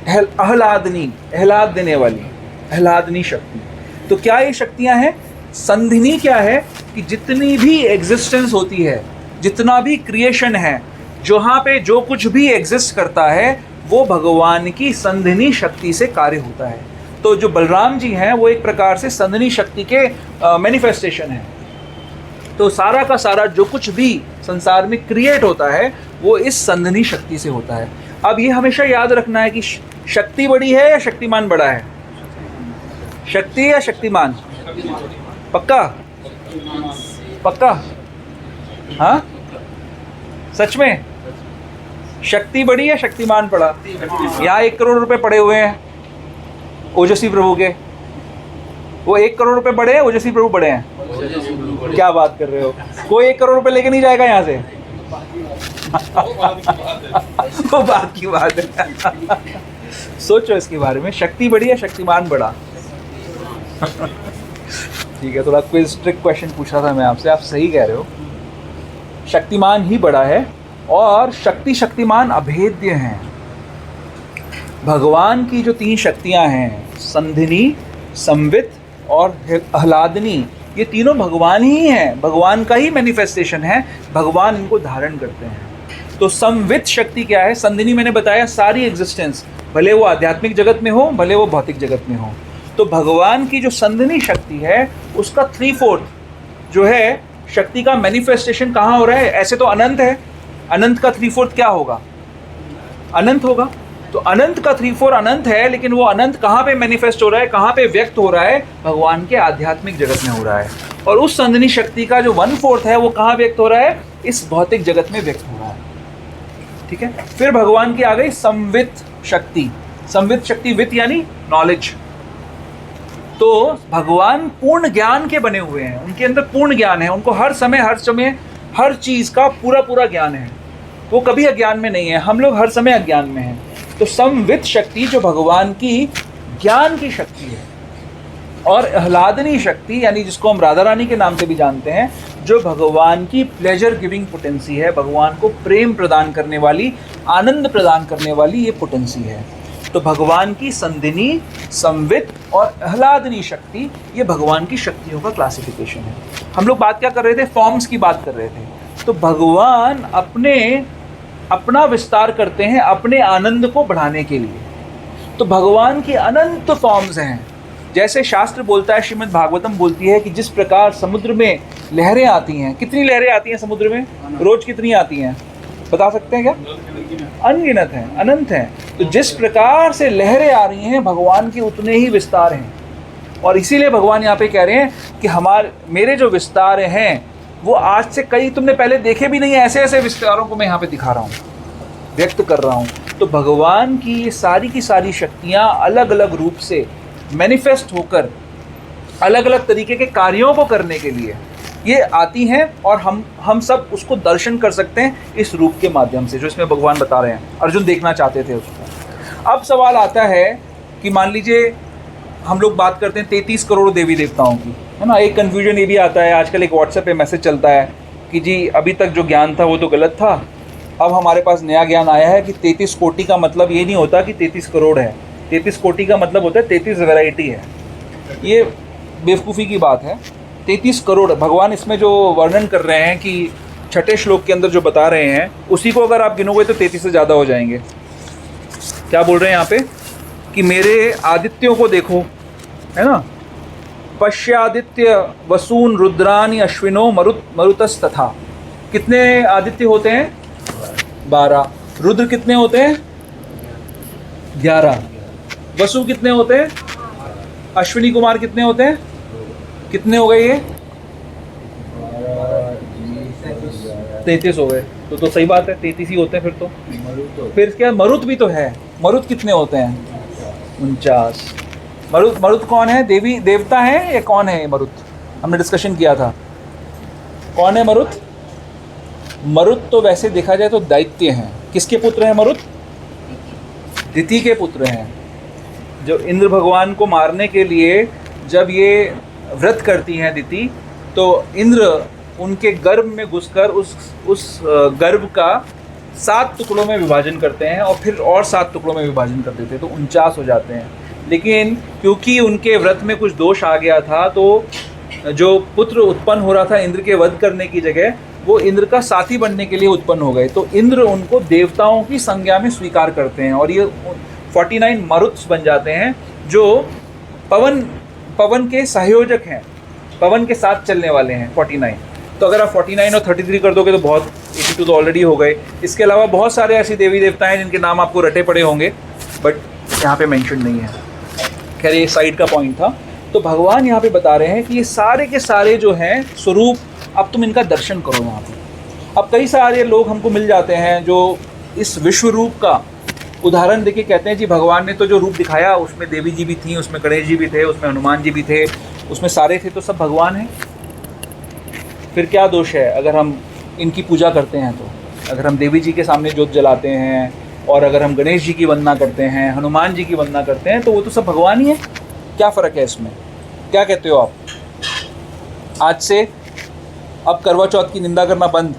S1: आह्लाद देने वाली, आह्लादनी शक्ति। तो क्या ये शक्तियां हैं? संधिनी क्या है कि जितनी भी एग्जिस्टेंस होती है, जितना भी क्रिएशन है, जहाँ पे जो कुछ भी एग्जिस्ट करता है वो भगवान की संधिनी शक्ति से कार्य होता है। तो जो बलराम जी हैं वो एक प्रकार से संधिनी शक्ति के मैनिफेस्टेशन है। तो सारा का सारा जो कुछ भी संसार में क्रिएट होता है वो इस संधिनी शक्ति से होता है। अब ये हमेशा याद रखना है कि शक्ति बड़ी है या शक्तिमान बड़ा है? शक्ति या शक्तिमान? पक्का? पक्का? हाँ, सच में? शक्ति बड़ी या शक्तिमान पड़ा? यहाँ 1 करोड़ रुपए पड़े हुए हैं ओजस्वी प्रभु के। वो 1 करोड़ रुपए बड़े हैं, ओजस्वी प्रभु बड़े हैं? क्या बात कर रहे हो? कोई 1 करोड़ रुपए लेके नहीं जाएगा यहाँ से। वो बात की बात है। सोचो इसके बारे में, शक्ति बड़ी या शक्तिमान बड़ा? ठीक है, थोड़ा क्विज ट्रिक क्वेश्चन पूछा था मैं आपसे, आप सही कह रहे हो, शक्तिमान ही बड़ा है। और शक्तिमान अभेद्य हैं। भगवान की जो 3 शक्तियां हैं, संधिनी, संवित और आह्लादनी, ये तीनों भगवान ही हैं, भगवान का ही मैनिफेस्टेशन है, भगवान इनको धारण करते हैं। तो संवित शक्ति क्या है? संधिनी मैंने बताया सारी एग्जिस्टेंस, भले वो आध्यात्मिक जगत में हो, भले वो भौतिक जगत में हो। तो भगवान की जो संधिनी शक्ति है, उसका 3/4 जो है शक्ति का मैनिफेस्टेशन कहाँ हो रहा है? ऐसे तो अनंत है, अनंत का 3/4 क्या होगा? अनंत होगा। तो अनंत का 3/4 अनंत है, लेकिन वो अनंत कहाँ पे मैनिफेस्ट हो रहा है, कहाँ पे व्यक्त हो रहा है? भगवान के आध्यात्मिक जगत में हो रहा है। और उस संधिनी शक्ति का जो 1/4 है, वो कहाँ व्यक्त हो रहा है? इस भौतिक जगत में व्यक्त हो रहा है। ठीक है, फिर भगवान की आ गई संवित शक्ति। संवित शक्ति, वित यानी नॉलेज। तो भगवान पूर्ण ज्ञान के बने हुए हैं, उनके अंदर पूर्ण ज्ञान है, उनको हर समय हर चीज़ का पूरा ज्ञान है, वो कभी अज्ञान में नहीं है। हम लोग हर समय अज्ञान में हैं। तो संवित शक्ति जो भगवान की ज्ञान की शक्ति है, और आह्लादनी शक्ति यानी जिसको हम राधा रानी के नाम से भी जानते हैं, जो भगवान की प्लेजर गिविंग पोटेंसी है, भगवान को प्रेम प्रदान करने वाली, आनंद प्रदान करने वाली ये पोटेंसी है। तो भगवान की संधिनी, संवित और आह्लादनी शक्ति, ये भगवान की शक्तियों का क्लासिफिकेशन है। हम लोग बात क्या कर रहे थे? फॉर्म्स की बात कर रहे थे। तो भगवान अपना विस्तार करते हैं अपने आनंद को बढ़ाने के लिए। तो भगवान की अनंत फॉर्म्स हैं। जैसे शास्त्र बोलता है, श्रीमद् भागवतम बोलती है कि जिस प्रकार समुद्र में लहरें आती हैं, कितनी लहरें आती हैं समुद्र में? रोज कितनी आती हैं, बता सकते हैं क्या? अनगिनत हैं, अनंत हैं। तो जिस प्रकार से लहरें आ रही हैं, भगवान के उतने ही विस्तार हैं। और इसीलिए भगवान यहाँ पे कह रहे हैं कि मेरे जो विस्तार हैं वो आज से कई तुमने पहले देखे भी नहीं है, ऐसे ऐसे विस्तारों को मैं यहाँ पे दिखा रहा हूँ, व्यक्त कर रहा हूँ। तो भगवान की ये सारी की सारी शक्तियाँ अलग अलग रूप से मैनिफेस्ट होकर अलग अलग तरीके के कार्यों को करने के लिए ये आती हैं, और हम सब उसको दर्शन कर सकते हैं इस रूप के माध्यम से, जो इसमें भगवान बता रहे हैं। अर्जुन देखना चाहते थे उसको। अब सवाल आता है कि मान लीजिए हम लोग बात करते हैं 33 करोड़ देवी देवताओं की, है ना। एक कन्फ्यूजन ये भी आता है आजकल, एक व्हाट्सएप पे मैसेज चलता है कि जी अभी तक जो ज्ञान था वो तो गलत था, अब हमारे पास नया ज्ञान आया है कि 33 कोटि का मतलब ये नहीं होता कि 33 करोड़ है। 33 कोटि का मतलब होता है 33 वैरायटी है। ये बेवकूफ़ी की बात है। 33 करोड़ भगवान इसमें जो वर्णन कर रहे हैं कि 6ठे श्लोक के अंदर जो बता रहे हैं, उसी को अगर आप गिनोगे तो 33 से ज़्यादा हो जाएंगे। क्या बोल रहे हैं यहाँ पे कि मेरे आदित्यों को देखो, है ना। पश्यादित्य वसून रुद्रानि अश्विनो मरुतस्तथा। कितने आदित्य होते हैं? 12। रुद्र कितने होते हैं? 11। वसु कितने होते हैं? अश्विनी कुमार कितने होते हैं? कितने हो गए ये? 33 हो गए। तो सही बात है, 33 ही होते हैं फिर तो। फिर क्या मरुत भी तो है। मरुत कितने होते हैं? 49। मरुत कौन है? देवी देवता है या कौन है ये मरुत? हमने डिस्कशन किया था। कौन है मरुत? मरुत तो वैसे देखा जाए तो दैत्य हैं। किसके पुत्र हैं मरुत? दिति के पुत्र हैं। जो इंद्र भगवान को मारने के लिए जब ये व्रत करती हैं दिति, तो इंद्र उनके गर्भ में घुसकर उस गर्भ का 7 टुकड़ों में विभाजन करते हैं और फिर और 7 टुकड़ों में विभाजन कर देते हैं, तो 49 हो जाते हैं। लेकिन क्योंकि उनके व्रत में कुछ दोष आ गया था, तो जो पुत्र उत्पन्न हो रहा था इंद्र के वध करने की जगह, वो इंद्र का साथी बनने के लिए उत्पन्न हो गए। तो इंद्र उनको देवताओं की संज्ञा में स्वीकार करते हैं और ये 49 मरुत्स बन जाते हैं, जो पवन के सहयोजक हैं, पवन के साथ चलने वाले हैं 49। तो अगर आप 49 और 33 कर दोगे तो बहुत 82 तो ऑलरेडी हो गए। इसके अलावा बहुत सारे ऐसी देवी देवता हैं जिनके नाम आपको रटे पड़े होंगे, बट यहाँ पे मेंशन नहीं है। खैर ये साइड का पॉइंट था। तो भगवान यहाँ पे बता रहे हैं कि ये सारे के सारे जो हैं स्वरूप, अब तुम इनका दर्शन करो यहाँ पे। अब कई सारे लोग हमको मिल जाते हैं जो इस विश्व रूप का उदाहरण देके कहते हैं जी भगवान ने तो जो रूप दिखाया उसमें देवी जी भी थी, उसमें गणेश जी भी थे, उसमें हनुमान जी भी थे, उसमें सारे थे, तो सब भगवान हैं। फिर क्या दोष है अगर हम इनकी पूजा करते हैं? तो अगर हम देवी जी के सामने जोत जलाते हैं और अगर हम गणेश जी की वंदना करते हैं, हनुमान जी की वंदना करते हैं, तो वो तो सब भगवान ही है। क्या फ़र्क है इसमें? क्या कहते हो आप? आज से अब करवा चौथ की निंदा करना बंद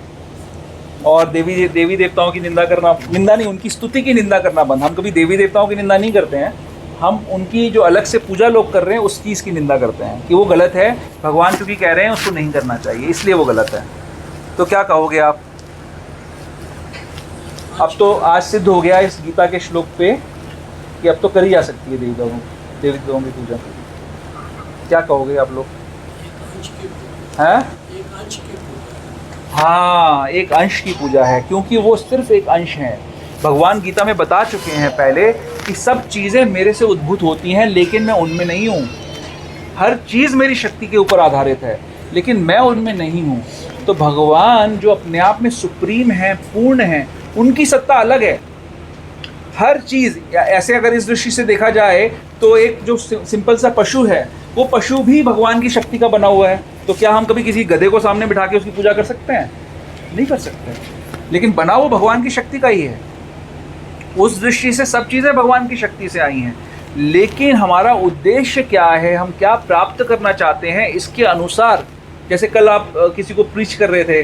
S1: और देवी देवताओं की निंदा करना, निंदा नहीं, उनकी स्तुति की निंदा करना बंद। हम कभी देवी देवताओं की निंदा नहीं करते हैं, हम उनकी जो अलग से पूजा लोग कर रहे हैं उस चीज़ की निंदा करते हैं कि वो गलत है। भगवान चूँकि कह रहे हैं उसको नहीं करना चाहिए, इसलिए वो गलत है। तो क्या कहोगे आप? अब तो आज सिद्ध हो गया इस गीता के श्लोक पे कि अब तो करी जा सकती है देवी देवताओं की पूजा। क्या कहोगे आप लोग? हैं? हाँ, एक अंश की पूजा है, क्योंकि वो सिर्फ एक अंश है। भगवान गीता में बता चुके हैं पहले कि सब चीज़ें मेरे से उद्भूत होती हैं, लेकिन मैं उनमें नहीं हूँ। हर चीज़ मेरी शक्ति के ऊपर आधारित है, लेकिन मैं उनमें नहीं हूँ। तो भगवान जो अपने आप में सुप्रीम हैं, पूर्ण हैं, उनकी सत्ता अलग है। हर चीज़ ऐसे अगर इस दृष्टि से देखा जाए तो एक जो सिंपल सा पशु है, वो पशु भी भगवान की शक्ति का बना हुआ है। तो क्या हम कभी किसी गधे को सामने बिठा के उसकी पूजा कर सकते हैं? नहीं कर सकते, लेकिन बना वो भगवान की शक्ति का ही है। उस दृष्टि से सब चीज़ें भगवान की शक्ति से आई हैं, लेकिन हमारा उद्देश्य क्या है, हम क्या प्राप्त करना चाहते हैं, इसके अनुसार। जैसे कल आप किसी को प्रीच कर रहे थे,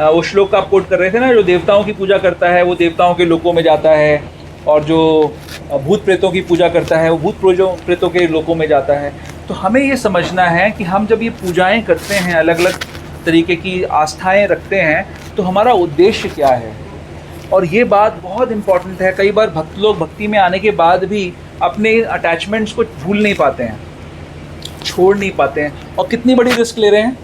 S1: वो श्लोक आप कोट कर रहे थे ना, जो देवताओं की पूजा करता है वो देवताओं के लोकों में जाता है, और जो भूत प्रेतों की पूजा करता है वो भूत प्रेतों के लोकों में जाता है। तो हमें ये समझना है कि हम जब ये पूजाएं करते हैं, अलग अलग तरीके की आस्थाएं रखते हैं, तो हमारा उद्देश्य क्या है। और ये बात बहुत इम्पॉर्टेंट है। कई बार भक्त लोग भक्ति में आने के बाद भी अपने अटैचमेंट्स को भूल नहीं पाते हैं, छोड़ नहीं पाते हैं, और कितनी बड़ी रिस्क ले रहे हैं।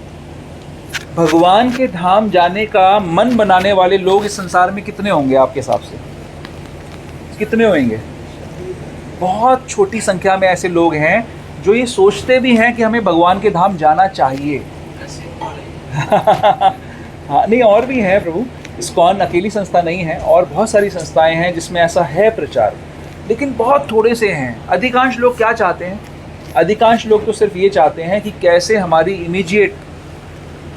S1: भगवान के धाम जाने का मन बनाने वाले लोग इस संसार में कितने होंगे आपके हिसाब से? कितने होंगे? बहुत छोटी संख्या में ऐसे लोग हैं जो ये सोचते भी हैं कि हमें भगवान के धाम जाना चाहिए। हाँ, नहीं, और भी हैं प्रभु। इस्कॉन अकेली संस्था नहीं है, और बहुत सारी संस्थाएं हैं जिसमें ऐसा है प्रचार, लेकिन बहुत थोड़े से हैं। अधिकांश लोग क्या चाहते हैं? अधिकांश लोग तो सिर्फ ये चाहते हैं कि कैसे हमारी इमीडिएट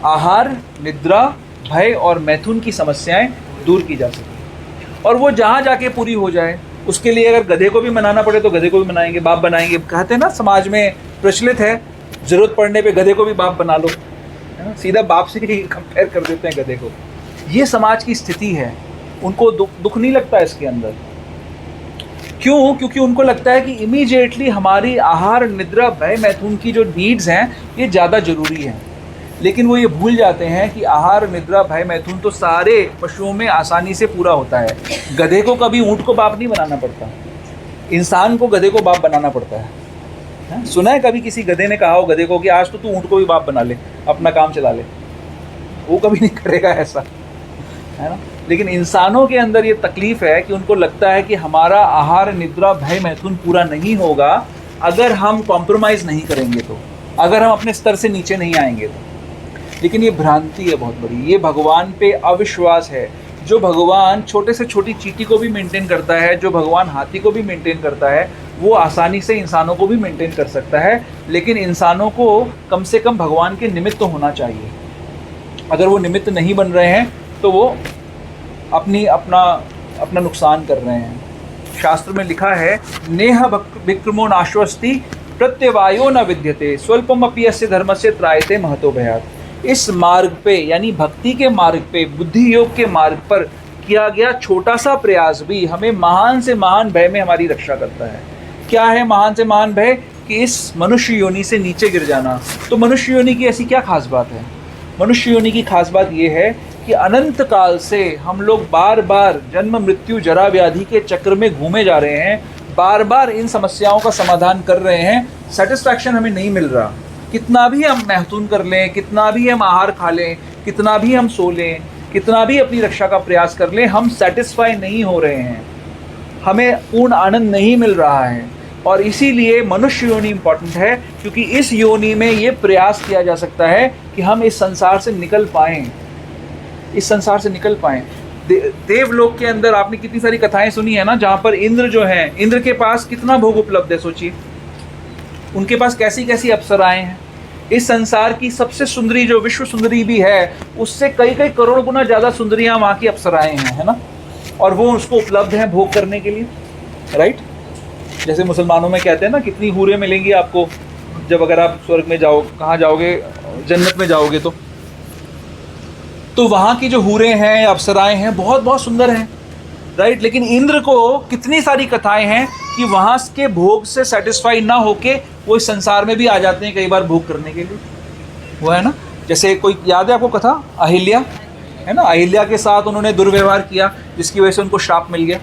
S1: आहार, निद्रा, भय और मैथुन की समस्याएं दूर की जा सके, और वो जहाँ जाके पूरी हो जाए। उसके लिए अगर गधे को भी मनाना पड़े तो गधे को भी मनाएंगे, बाप बनाएंगे। कहते हैं ना, समाज में प्रचलित है, ज़रूरत पड़ने पे गधे को भी बाप बना लो, है ना, सीधा बाप से ही कंपेयर कर देते हैं गधे को। ये समाज की स्थिति है। उनको दुख नहीं लगता इसके अंदर। क्यों? क्योंकि उनको लगता है कि इमीडिएटली हमारी आहार, निद्रा, भय, मैथुन की जो नीड्स हैं ये ज़्यादा ज़रूरी हैं। लेकिन वो ये भूल जाते हैं कि आहार, निद्रा, भय, मैथुन तो सारे पशुओं में आसानी से पूरा होता है। गधे को कभी ऊँट को बाप नहीं बनाना पड़ता, इंसान को गधे को बाप बनाना पड़ता है। सुना है कभी किसी गधे ने कहा हो गधे को कि आज तो तू ऊँट को भी बाप बना ले, अपना काम चला ले? वो कभी नहीं करेगा ऐसा, है ना। लेकिन इंसानों के अंदर ये तकलीफ़ है कि उनको लगता है कि हमारा आहार, निद्रा, भय, मैथुन पूरा नहीं होगा अगर हम कॉम्प्रोमाइज़ नहीं करेंगे, तो अगर हम अपने स्तर से नीचे नहीं आएंगे तो। लेकिन ये भ्रांति है बहुत बड़ी, ये भगवान पे अविश्वास है। जो भगवान छोटे से छोटी चींटी को भी मेंटेन करता है, जो भगवान हाथी को भी मेंटेन करता है, वो आसानी से इंसानों को भी मेंटेन कर सकता है। लेकिन इंसानों को कम से कम भगवान के निमित्त तो होना चाहिए। अगर वो निमित्त नहीं बन रहे हैं तो वो अपना नुकसान कर रहे हैं। शास्त्र में लिखा है, नेह विक्रमो नाश्वस्ति प्रत्यवायो न विद्यते स्वल्पम अपि यस्य धर्मस्य त्रायते महतो भयात्। इस मार्ग पे, यानी भक्ति के मार्ग पे, बुद्धि योग के मार्ग पर किया गया छोटा सा प्रयास भी हमें महान से महान भय में हमारी रक्षा करता है। क्या है महान से महान भय? कि इस मनुष्य योनि से नीचे गिर जाना। तो मनुष्य योनि की ऐसी क्या खास बात है? मनुष्य योनि की खास बात ये है कि अनंत काल से हम लोग बार बार जन्म, मृत्यु, जरा, व्याधि के चक्र में घूमे जा रहे हैं, बार बार इन समस्याओं का समाधान कर रहे हैं, सेटिस्फैक्शन हमें नहीं मिल रहा। कितना भी हम मैथुन कर लें, कितना भी हम आहार खा लें, कितना भी हम सो लें, कितना भी अपनी रक्षा का प्रयास कर लें, हम सेटिस्फाई नहीं हो रहे हैं, हमें पूर्ण आनंद नहीं मिल रहा है। और इसीलिए मनुष्य योनि इम्पॉर्टेंट है, क्योंकि इस योनि में ये प्रयास किया जा सकता है कि हम इस संसार से निकल पाएँ, इस संसार से निकल पाएँ। देवलोक के अंदर आपने कितनी सारी कथाएं सुनी है ना, जहाँ पर इंद्र जो हैं, इंद्र के पास कितना भोग उपलब्ध है, सोचिए। उनके पास कैसी कैसी अप्सराएं हैं। इस संसार की सबसे सुंदरी जो विश्व सुंदरी भी है, उससे कई कई करोड़ गुना ज़्यादा सुंदरियाँ वहाँ की अप्सराएं हैं, है ना। और वो उसको उपलब्ध हैं भोग करने के लिए, राइट। जैसे मुसलमानों में कहते हैं ना, कितनी हूरें मिलेंगी आपको जब अगर आप स्वर्ग में जाओ, कहाँ जाओगे, जन्नत में जाओगे तो वहाँ की जो हूरें हैं या अप्सराएं हैं बहुत बहुत सुंदर हैं, राइट। लेकिन इंद्र को कितनी सारी कथाएं हैं कि वहाँ के भोग से सेटिस्फाई ना होके वो इस संसार में भी आ जाते हैं कई बार भोग करने के लिए, वो है ना। जैसे कोई याद है आपको कथा, अहिल्या है ना, अहिल्या के साथ उन्होंने दुर्व्यवहार किया जिसकी वजह से उनको श्राप मिल गया।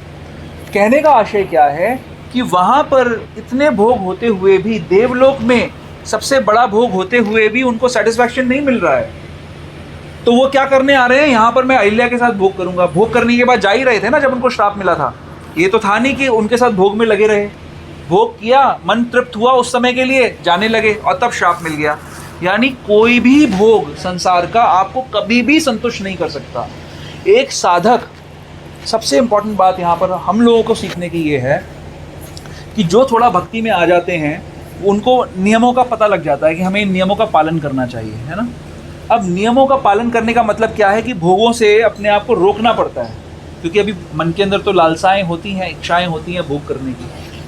S1: कहने का आशय क्या है कि वहाँ पर इतने भोग होते हुए भी, देवलोक में सबसे बड़ा भोग होते हुए भी उनको सेटिस्फैक्शन नहीं मिल रहा है। तो वो क्या करने आ रहे हैं, यहाँ पर मैं अहिल्या के साथ भोग करूँगा। भोग करने के बाद जा ही रहे थे ना जब उनको श्राप मिला था, ये तो था नहीं कि उनके साथ भोग में लगे रहे। भोग किया, मन तृप्त हुआ उस समय के लिए, जाने लगे और तब श्राप मिल गया। यानी कोई भी भोग संसार का आपको कभी भी संतुष्ट नहीं कर सकता। एक साधक, सबसे इम्पॉर्टेंट बात यहाँ पर हम लोगों को सीखने की ये है कि जो थोड़ा भक्ति में आ जाते हैं उनको नियमों का पता लग जाता है कि हमें इन नियमों का पालन करना चाहिए, है ना। अब नियमों का पालन करने का मतलब क्या है कि भोगों से अपने आप को रोकना पड़ता है, क्योंकि अभी मन के अंदर तो लालसाएं होती हैं, इच्छाएं होती हैं भोग करने की,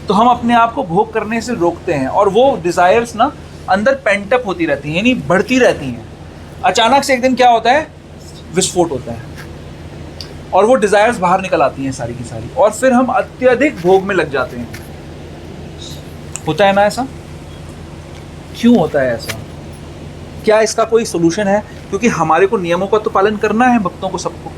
S1: तो हम अपने आप को भोग करने से रोकते हैं। और वो डिज़ायर्स ना अंदर पेंटअप होती रहती हैं, यानी बढ़ती रहती हैं। अचानक से एक दिन क्या होता है, विस्फोट होता है और वो डिज़ायर्स बाहर निकल आती हैं सारी की सारी, और फिर हम अत्यधिक भोग में लग जाते हैं। होता है ना ऐसा? क्यों होता है ऐसा? क्या इसका कोई सोल्यूशन है? क्योंकि हमारे को नियमों का तो पालन करना है, भक्तों को, सबको।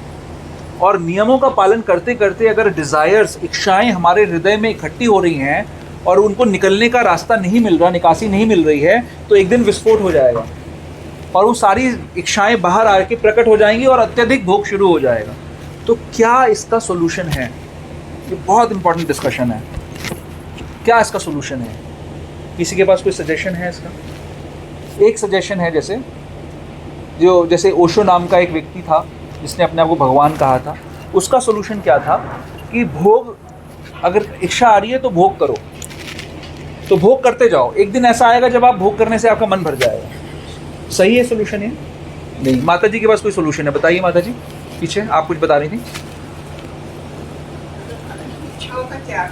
S1: और नियमों का पालन करते करते अगर डिज़ायर्स, इच्छाएं हमारे हृदय में इकट्ठी हो रही हैं और उनको निकलने का रास्ता नहीं मिल रहा, निकासी नहीं मिल रही है, तो एक दिन विस्फोट हो जाएगा और वो सारी इच्छाएं बाहर आके प्रकट हो जाएंगी और अत्यधिक भोग शुरू हो जाएगा। तो क्या इसका सोल्यूशन है? ये बहुत इंपॉर्टेंट डिस्कशन है। क्या इसका सोल्यूशन है? किसी के पास कोई सजेशन है इसका? एक सजेशन है, जैसे ओशो नाम का एक व्यक्ति था जिसने अपने आप को भगवान कहा था। उसका सोल्यूशन क्या था कि भोग, अगर इच्छा आ रही है तो भोग करो, तो भोग करते जाओ। एक दिन ऐसा आएगा जब आप भोग करने से आपका मन भर जाएगा। सही है सोल्यूशन ये? नहीं। माता जी के पास कोई सोल्यूशन है? बताइए माता जी, पीछे आप कुछ बता रही थी।
S3: इच्छाओं का त्याग।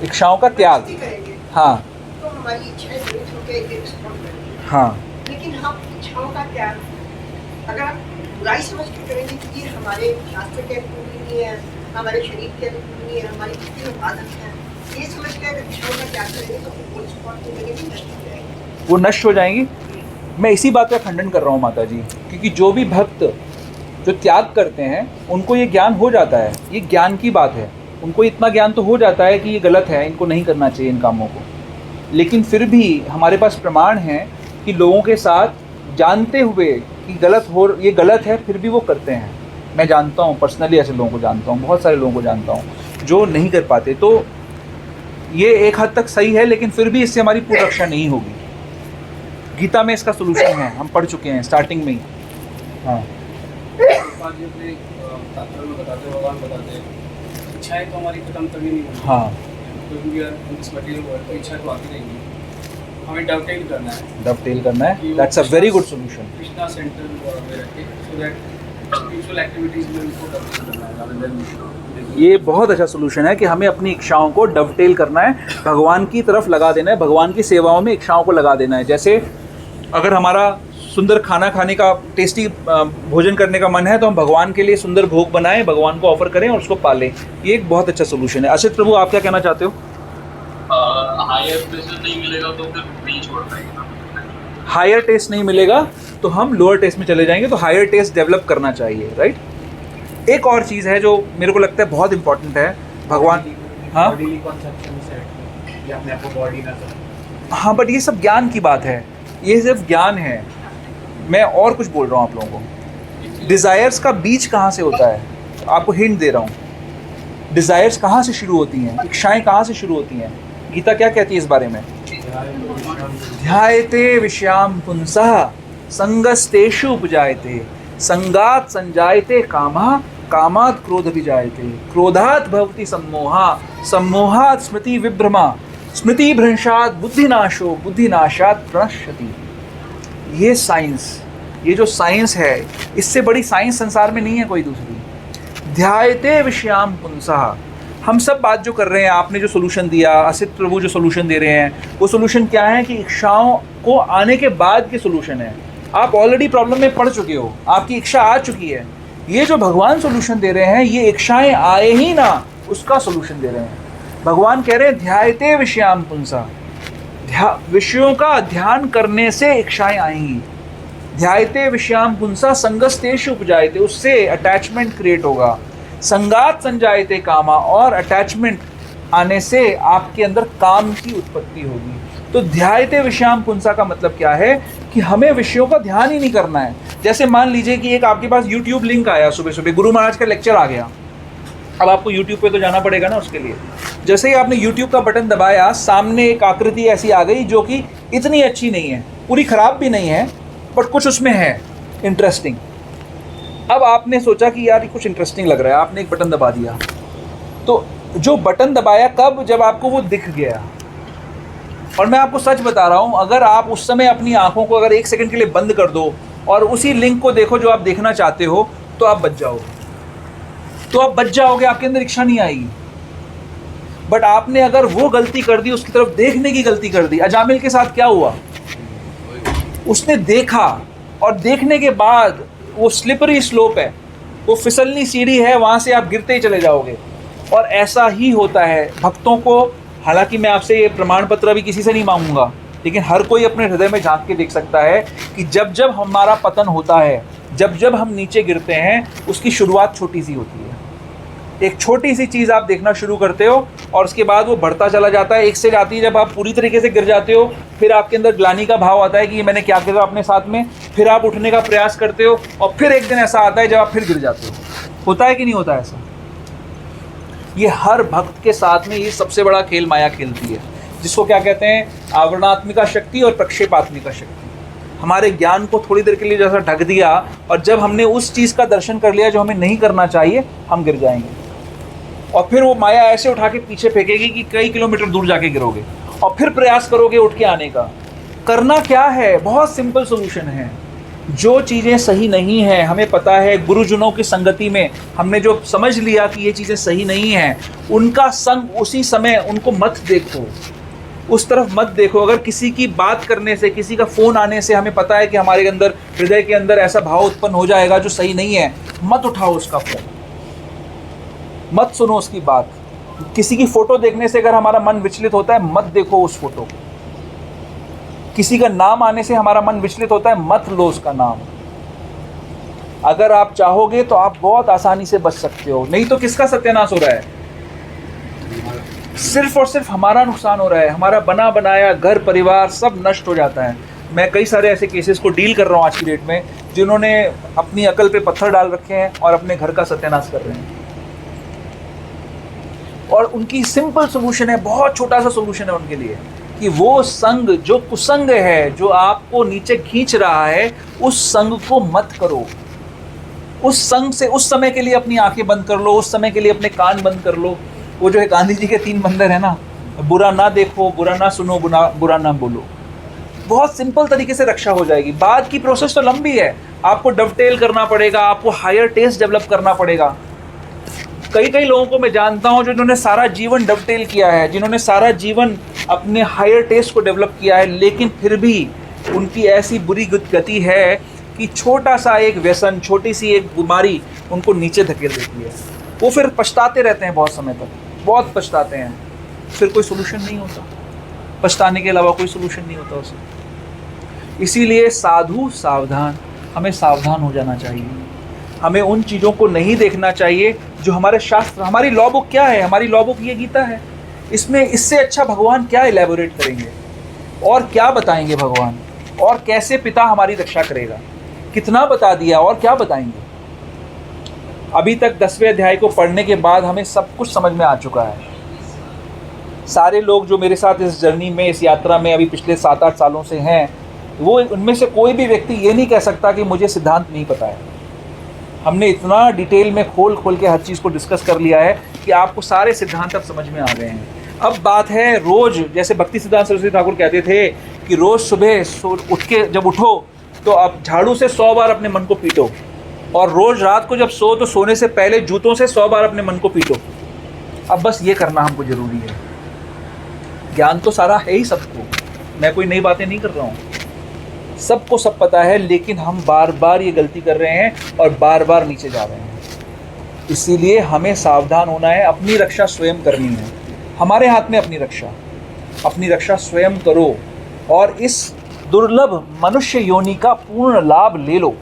S1: इच्छाओं का त्याग, हाँ
S3: तो हमारी इच्छाएं पूरी होकर एक दिन विस्फोट करेंगी।
S1: हाँ।
S3: लेकिन हम इच्छाओं का त्याग अगर आप बुराई समझ के करेंगे कि ये हमारे शास्त्र के अनुकूल नहीं है, हमारे शरीर के अनुकूल नहीं है, हमारी कितनी आदत है, ये समझ के अगर इच्छाओं का त्याग करेंगे तो वो स्पॉट की जगह भी नष्ट हो जाएगी।
S1: वो नष्ट हो जाएंगी। मैं इसी बात का खंडन कर रहा हूँ माता जी, क्योंकि जो भी भक्त जो त्याग करते हैं उनको ये ज्ञान हो जाता है, ये ज्ञान की बात है। उनको इतना ज्ञान तो हो जाता है कि ये गलत है, इनको नहीं करना चाहिए इन कामों को। लेकिन फिर भी हमारे पास प्रमाण है कि लोगों के साथ जानते हुए कि ये गलत है, फिर भी वो करते हैं। मैं जानता हूँ, पर्सनली ऐसे लोगों को जानता हूँ, बहुत सारे लोगों को जानता हूँ जो नहीं कर पाते। तो ये एक हद तक सही है, लेकिन फिर भी इससे हमारी पूरी रक्षा नहीं होगी। गीता में इसका सोल्यूशन है, हम पढ़ चुके हैं स्टार्टिंग में ही। हाँ,
S2: भगवान बताते हैं इच्छाएं तो हमारी खत्म कभी नहीं होती।
S1: हाँ,
S2: क्योंकि इस मटेरियल वर्ल्ड तो इच्छा तो आती नहीं, हमें डवटेल करना है।
S1: डवटेल करना है, that's a very good solution.
S2: Krishna centre में रखे सो दैट स्पिरिचुअल एक्टिविटीज में उनको डवटेल करना है rather than
S1: ये बहुत अच्छा सोल्यूशन है कि हमें अपनी इच्छाओं को डवटेल करना है, भगवान की तरफ लगा देना है, भगवान की सेवाओं में इच्छाओं को लगा देना है। जैसे अगर हमारा सुंदर खाना खाने का, टेस्टी भोजन करने का मन है, तो हम भगवान के लिए सुंदर भोग बनाएं, भगवान को ऑफर करें और उसको पालें। ये एक बहुत अच्छा सोल्यूशन है। असित प्रभु, आप क्या कहना चाहते हो?
S4: हायर प्रेशर नहीं मिलेगा तो फिर नहीं छोड़ पाएंगे।
S1: हायर टेस्ट नहीं मिलेगा तो हम लोअर टेस्ट में चले जाएंगे, तो हायर टेस्ट डेवलप करना चाहिए, राइट। एक और चीज़ है जो मेरे को लगता है बहुत इंपॉर्टेंट है, भगवान, हाँ
S2: बॉडीली कॉन्सेप्शन सेट या अपने आप को बॉडी ना कर।
S1: हाँ, बट ये सब ज्ञान की बात है, ये सिर्फ ज्ञान है। मैं और कुछ बोल रहा हूँ आप लोगों को। डिज़ायर्स का बीज कहाँ से होता है? आपको हिंट दे रहा हूँ। डिज़ायर्स कहाँ से शुरू होती हैं? इच्छाएं कहाँ से शुरू होती हैं? गीता क्या कहती है इस बारे में? ध्यायते विषयाम पुंसः संगस्तेषु उपजायते संगात संजायते कामः कामात् क्रोध विजायते क्रोधात् भवति सम्मोहः सम्मोहात् स्मृति विभ्रमा स्मृति भ्रंशात् बुद्धिनाशो बुद्धिनाशात् प्रणश्यति। ये साइंस, ये जो साइंस है, इससे बड़ी साइंस संसार में नहीं है कोई दूसरी। ध्यायते विषयाम पुंसः, हम सब बात जो कर रहे हैं, आपने जो सोल्यूशन दिया, असित प्रभु जो सोल्यूशन दे रहे हैं, वो सोल्यूशन क्या है कि इच्छाओं को आने के बाद के सोल्यूशन है। आप ऑलरेडी प्रॉब्लम में पड़ चुके हो, आपकी इच्छा आ चुकी है। ये जो भगवान सोल्यूशन दे रहे हैं, ये इच्छाएं आए ही ना, उसका सोल्यूशन दे रहे हैं। भगवान कह रहे हैं ध्यायते विषयाम पुंसः, विषयों का ध्यान करने से इच्छाएं आएंगी। ध्यायते विषयाम पुंसः संगस्तेषु उपजायते, उससे अटैचमेंट क्रिएट होगा। संगात संजायते कामा, और अटैचमेंट आने से आपके अंदर काम की उत्पत्ति होगी। तो ध्यायते विषयाम पुंसः का मतलब क्या है कि हमें विषयों का ध्यान ही नहीं करना है। जैसे मान लीजिए कि एक आपके पास YouTube लिंक आया, सुबह सुबह गुरु महाराज का लेक्चर आ गया। अब आपको YouTube पे तो जाना पड़ेगा ना उसके लिए। जैसे ही आपने YouTube का बटन दबाया, सामने एक आकृति ऐसी आ गई जो कि इतनी अच्छी नहीं है, पूरी ख़राब भी नहीं है, बट कुछ उसमें है इंटरेस्टिंग। अब आपने सोचा कि यार ये कुछ इंटरेस्टिंग लग रहा है, आपने एक बटन दबा दिया। तो जो बटन दबाया कब? जब आपको वो दिख गया। और मैं आपको सच बता रहा हूँ, अगर आप उस समय अपनी आंखों को अगर 1 सेकंड के लिए बंद कर दो और उसी लिंक को देखो जो आप देखना चाहते हो, तो आप बच जाओगे। आपके अंदर इच्छा नहीं आएगी। बट आपने अगर वो गलती कर दी, उसकी तरफ देखने की गलती कर दी। अजामिल के साथ क्या हुआ? उसने देखा, और देखने के बाद वो स्लिपरी स्लोप है, वो फिसलनी सीढ़ी है, वहाँ से आप गिरते ही चले जाओगे। और ऐसा ही होता है भक्तों को। हालांकि मैं आपसे ये प्रमाण पत्र अभी किसी से नहीं मांगूंगा, लेकिन हर कोई अपने हृदय में झांक के देख सकता है कि जब जब हमारा पतन होता है, जब जब हम नीचे गिरते हैं, उसकी शुरुआत छोटी सी होती है। एक छोटी सी चीज़ आप देखना शुरू करते हो और उसके बाद वो बढ़ता चला जाता है। एक से जाती है जब आप पूरी तरीके से गिर जाते हो, फिर आपके अंदर ग्लानि का भाव आता है कि ये मैंने क्या किया अपने साथ में। फिर आप उठने का प्रयास करते हो, और फिर एक दिन ऐसा आता है जब आप फिर गिर जाते हो। होता है कि नहीं होता ऐसा? ये हर भक्त के साथ में ये सबसे बड़ा खेल माया खेलती है, जिसको क्या कहते हैं? आवरणात्मिका शक्ति और प्रक्षेपात्मिका शक्ति। हमारे ज्ञान को थोड़ी देर के लिए जैसा ढक दिया, और जब हमने उस चीज़ का दर्शन कर लिया जो हमें नहीं करना चाहिए, हम गिर जाएंगे। और फिर वो माया ऐसे उठा के पीछे फेंकेगी कि कई किलोमीटर दूर जाके गिरोगे, और फिर प्रयास करोगे उठ के आने का। करना क्या है? बहुत सिंपल सोल्यूशन है। जो चीज़ें सही नहीं हैं, हमें पता है, गुरुजनों की संगति में हमने जो समझ लिया कि ये चीज़ें सही नहीं हैं, उनका संग उसी समय उनको मत देखो, उस तरफ मत देखो। अगर किसी की बात करने से, किसी का फ़ोन आने से हमें पता है कि हमारे अंदर, हृदय के अंदर ऐसा भाव उत्पन्न हो जाएगा जो सही नहीं है, मत उठाओ उसका फ़ोन, मत सुनो उसकी बात। किसी की फ़ोटो देखने से अगर हमारा मन विचलित होता है, मत देखो उस फोटो को। किसी का नाम आने से हमारा मन विचलित होता है, मत लो उसका नाम। अगर आप चाहोगे तो आप बहुत आसानी से बच सकते हो, नहीं तो किसका सत्यानाश हो रहा है? सिर्फ और सिर्फ हमारा नुकसान हो रहा है। हमारा बना बनाया घर परिवार सब नष्ट हो जाता है। मैं कई सारे ऐसे केसेस को डील कर रहा हूँ आज की डेट में, जिन्होंने अपनी अकल पे पत्थर डाल रखे हैं और अपने घर का सत्यानाश कर रहे हैं। और उनकी सिंपल सोल्यूशन है, बहुत छोटा सा सोल्यूशन है उनके लिए, कि वो संग जो कुसंग है, जो आपको नीचे खींच रहा है, उस संग को मत करो। उस संग से उस समय के लिए अपनी आंखें बंद कर लो, उस समय के लिए अपने कान बंद कर लो। वो जो है गांधी जी के 3 मंदिर है ना, बुरा ना देखो, बुरा ना सुनो, बुरा ना बोलो। बहुत सिंपल तरीके से रक्षा हो जाएगी। बाद की प्रोसेस तो लंबी है, आपको डवटेल करना पड़ेगा, आपको हायर टेस्ट डेवलप करना पड़ेगा। कई लोगों को मैं जानता हूँ जिन्होंने सारा जीवन डवटेल किया है, जिन्होंने सारा जीवन अपने हायर टेस्ट को डेवलप किया है, लेकिन फिर भी उनकी ऐसी बुरी गति है कि छोटा सा एक व्यसन, छोटी सी एक बीमारी उनको नीचे धकेल देती है। वो फिर पछताते रहते हैं बहुत समय तक, बहुत पछताते हैं, फिर कोई सोल्यूशन नहीं होता। पछताने के अलावा कोई सोल्यूशन नहीं होता उसे। इसीलिए साधु सावधान, हमें सावधान हो जाना चाहिए। हमें उन चीज़ों को नहीं देखना चाहिए जो हमारे शास्त्र, हमारी लॉ बुक क्या है? हमारी लॉ बुक ये गीता है। इसमें इससे अच्छा भगवान क्या एलैबोरेट करेंगे और क्या बताएंगे भगवान, और कैसे पिता हमारी रक्षा करेगा? कितना बता दिया और क्या बताएंगे? अभी तक 10वें अध्याय को पढ़ने के बाद हमें सब कुछ समझ में आ चुका है। सारे लोग जो मेरे साथ इस जर्नी में, इस यात्रा में अभी पिछले 7-8 सालों से हैं, वो उनमें से कोई भी व्यक्ति ये नहीं कह सकता कि मुझे सिद्धांत नहीं पता है। हमने इतना डिटेल में खोल के हर चीज़ को डिस्कस कर लिया है कि आपको सारे सिद्धांत अब समझ में आ गए हैं। अब बात है रोज़, जैसे भक्ति सिद्धांत सरस्वती ठाकुर कहते थे कि रोज़ सुबह उठ के जब उठो तो आप झाड़ू से 100 बार अपने मन को पीटो, और रोज़ रात को जब सो तो सोने से पहले जूतों से 100 बार अपने मन को पीटो। अब बस ये करना हमको ज़रूरी है। ज्ञान तो सारा है ही सबको, मैं कोई नई बातें नहीं कर रहा हूँ, सबको सब पता है, लेकिन हम बार बार ये गलती कर रहे हैं और बार बार नीचे जा रहे हैं। इसीलिए हमें सावधान होना है, अपनी रक्षा स्वयं करनी है। हमारे हाथ में अपनी रक्षा स्वयं करो और इस दुर्लभ मनुष्य योनि का पूर्ण लाभ ले लो।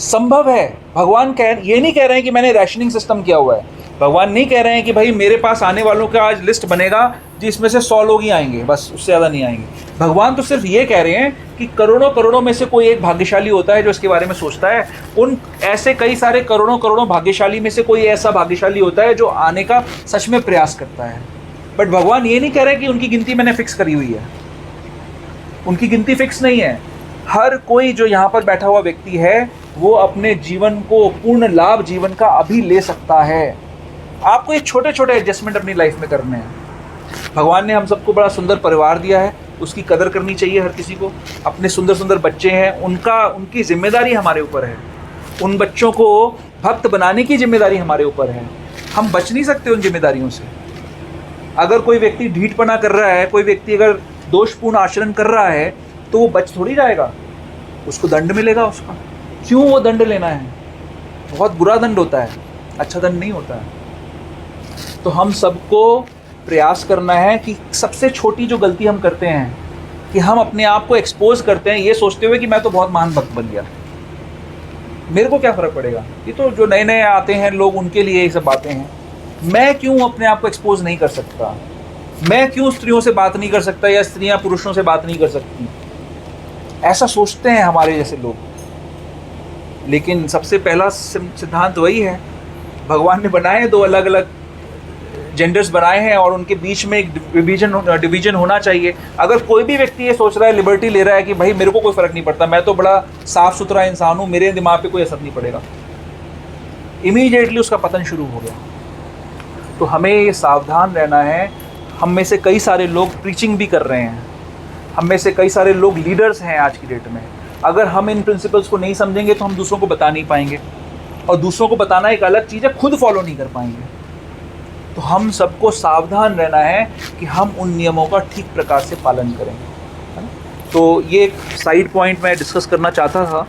S1: संभव है। भगवान ये नहीं कह रहे हैं कि मैंने रैशनिंग सिस्टम किया हुआ है। भगवान नहीं कह रहे हैं कि भाई मेरे पास आने वालों का आज लिस्ट बनेगा जिसमें से 100 लोग ही आएंगे, बस उससे ज़्यादा नहीं आएंगे। भगवान तो सिर्फ ये कह रहे हैं कि करोड़ों में से कोई एक भाग्यशाली होता है जो इसके बारे में सोचता है। उन ऐसे कई सारे करोड़ों भाग्यशाली में से कोई ऐसा भाग्यशाली होता है जो आने का सच में प्रयास करता है। बट भगवान ये नहीं कह रहे कि उनकी गिनती मैंने फिक्स करी हुई है। उनकी गिनती फिक्स नहीं है। हर कोई जो यहाँ पर बैठा हुआ व्यक्ति है वो अपने जीवन को, पूर्ण लाभ जीवन का अभी ले सकता है। आपको ये छोटे एडजस्टमेंट अपनी लाइफ में करने हैं। भगवान ने हम सबको बड़ा सुंदर परिवार दिया है, उसकी कदर करनी चाहिए हर किसी को। अपने सुंदर बच्चे हैं, उनकी जिम्मेदारी हमारे ऊपर है। उन बच्चों को भक्त बनाने की जिम्मेदारी हमारे ऊपर है। हम बच नहीं सकते उन जिम्मेदारियों से। अगर कोई व्यक्ति ढीठपना कर रहा है, कोई व्यक्ति अगर दोषपूर्ण आचरण कर रहा है, तो वो बच थोड़ी जाएगा, उसको दंड मिलेगा उसका। क्यों वो दंड लेना है? बहुत बुरा दंड होता है, अच्छा दंड नहीं होता है। तो हम सबको प्रयास करना है कि सबसे छोटी जो गलती हम करते हैं कि हम अपने आप को एक्सपोज करते हैं ये सोचते हुए कि मैं तो बहुत महान भक्त बन गया, मेरे को क्या फ़र्क पड़ेगा, ये तो जो नए आते हैं लोग उनके लिए ये सब बातें हैं। मैं क्यों अपने आप को एक्सपोज नहीं कर सकता? मैं क्यों स्त्रियों से बात नहीं कर सकता या स्त्रियां पुरुषों से बात नहीं कर सकती? ऐसा सोचते हैं हमारे जैसे लोग। लेकिन सबसे पहला सिद्धांत वही है। भगवान ने बनाए 2 अलग अलग जेंडर्स बनाए हैं और उनके बीच में एक डिवीजन होना चाहिए। अगर कोई भी व्यक्ति ये सोच रहा है, लिबर्टी ले रहा है कि भाई मेरे को कोई फ़र्क नहीं पड़ता, मैं तो बड़ा साफ़ सुथरा इंसान हूँ, मेरे दिमाग पे कोई असर नहीं पड़ेगा, इमीडिएटली उसका पतन शुरू हो गया। तो हमें ये सावधान रहना है। हम में से कई सारे लोग प्रीचिंग भी कर रहे हैं, हम में से कई सारे लोग लीडर्स हैं आज की डेट में। अगर हम इन प्रिंसिपल्स को नहीं समझेंगे तो हम दूसरों को बता नहीं पाएंगे, और दूसरों को बताना एक अलग चीज़ है, खुद फॉलो नहीं कर पाएंगे। तो हम सबको सावधान रहना है कि हम उन नियमों का ठीक प्रकार से पालन करें, है ना? तो ये एक साइड पॉइंट मैं डिस्कस करना चाहता था,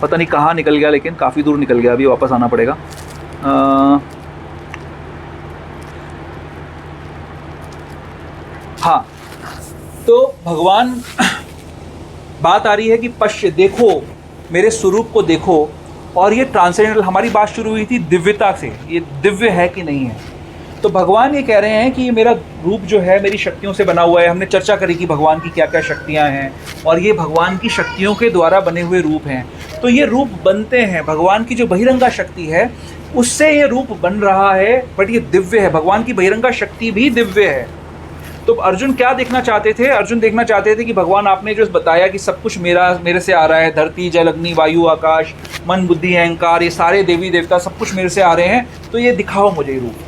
S1: पता नहीं कहाँ निकल गया, लेकिन काफ़ी दूर निकल गया, अभी वापस आना पड़ेगा। हाँ, तो भगवान बात आ रही है कि पश्य, देखो मेरे स्वरूप को देखो। और ये ट्रांसेंडेंटल, हमारी बात शुरू हुई थी दिव्यता से, ये दिव्य है कि नहीं है। तो भगवान ये कह रहे हैं कि ये मेरा रूप जो है मेरी शक्तियों से बना हुआ है। हमने चर्चा करी कि भगवान की क्या क्या शक्तियाँ हैं और ये भगवान की शक्तियों के द्वारा बने हुए रूप हैं। तो ये रूप बनते हैं, भगवान की जो बहिरंगा शक्ति है उससे ये रूप बन रहा है, बट ये दिव्य है। भगवान की बहिरंगा शक्ति भी दिव्य है। तो अर्जुन क्या देखना चाहते थे? अर्जुन देखना चाहते थे कि भगवान आपने जो बताया कि सब कुछ मेरे से आ रहा है, धरती जल अग्नि वायु आकाश मन बुद्धि अहंकार, ये सारे देवी देवता सब कुछ मेरे से आ रहे हैं, तो ये दिखाओ मुझे रूप।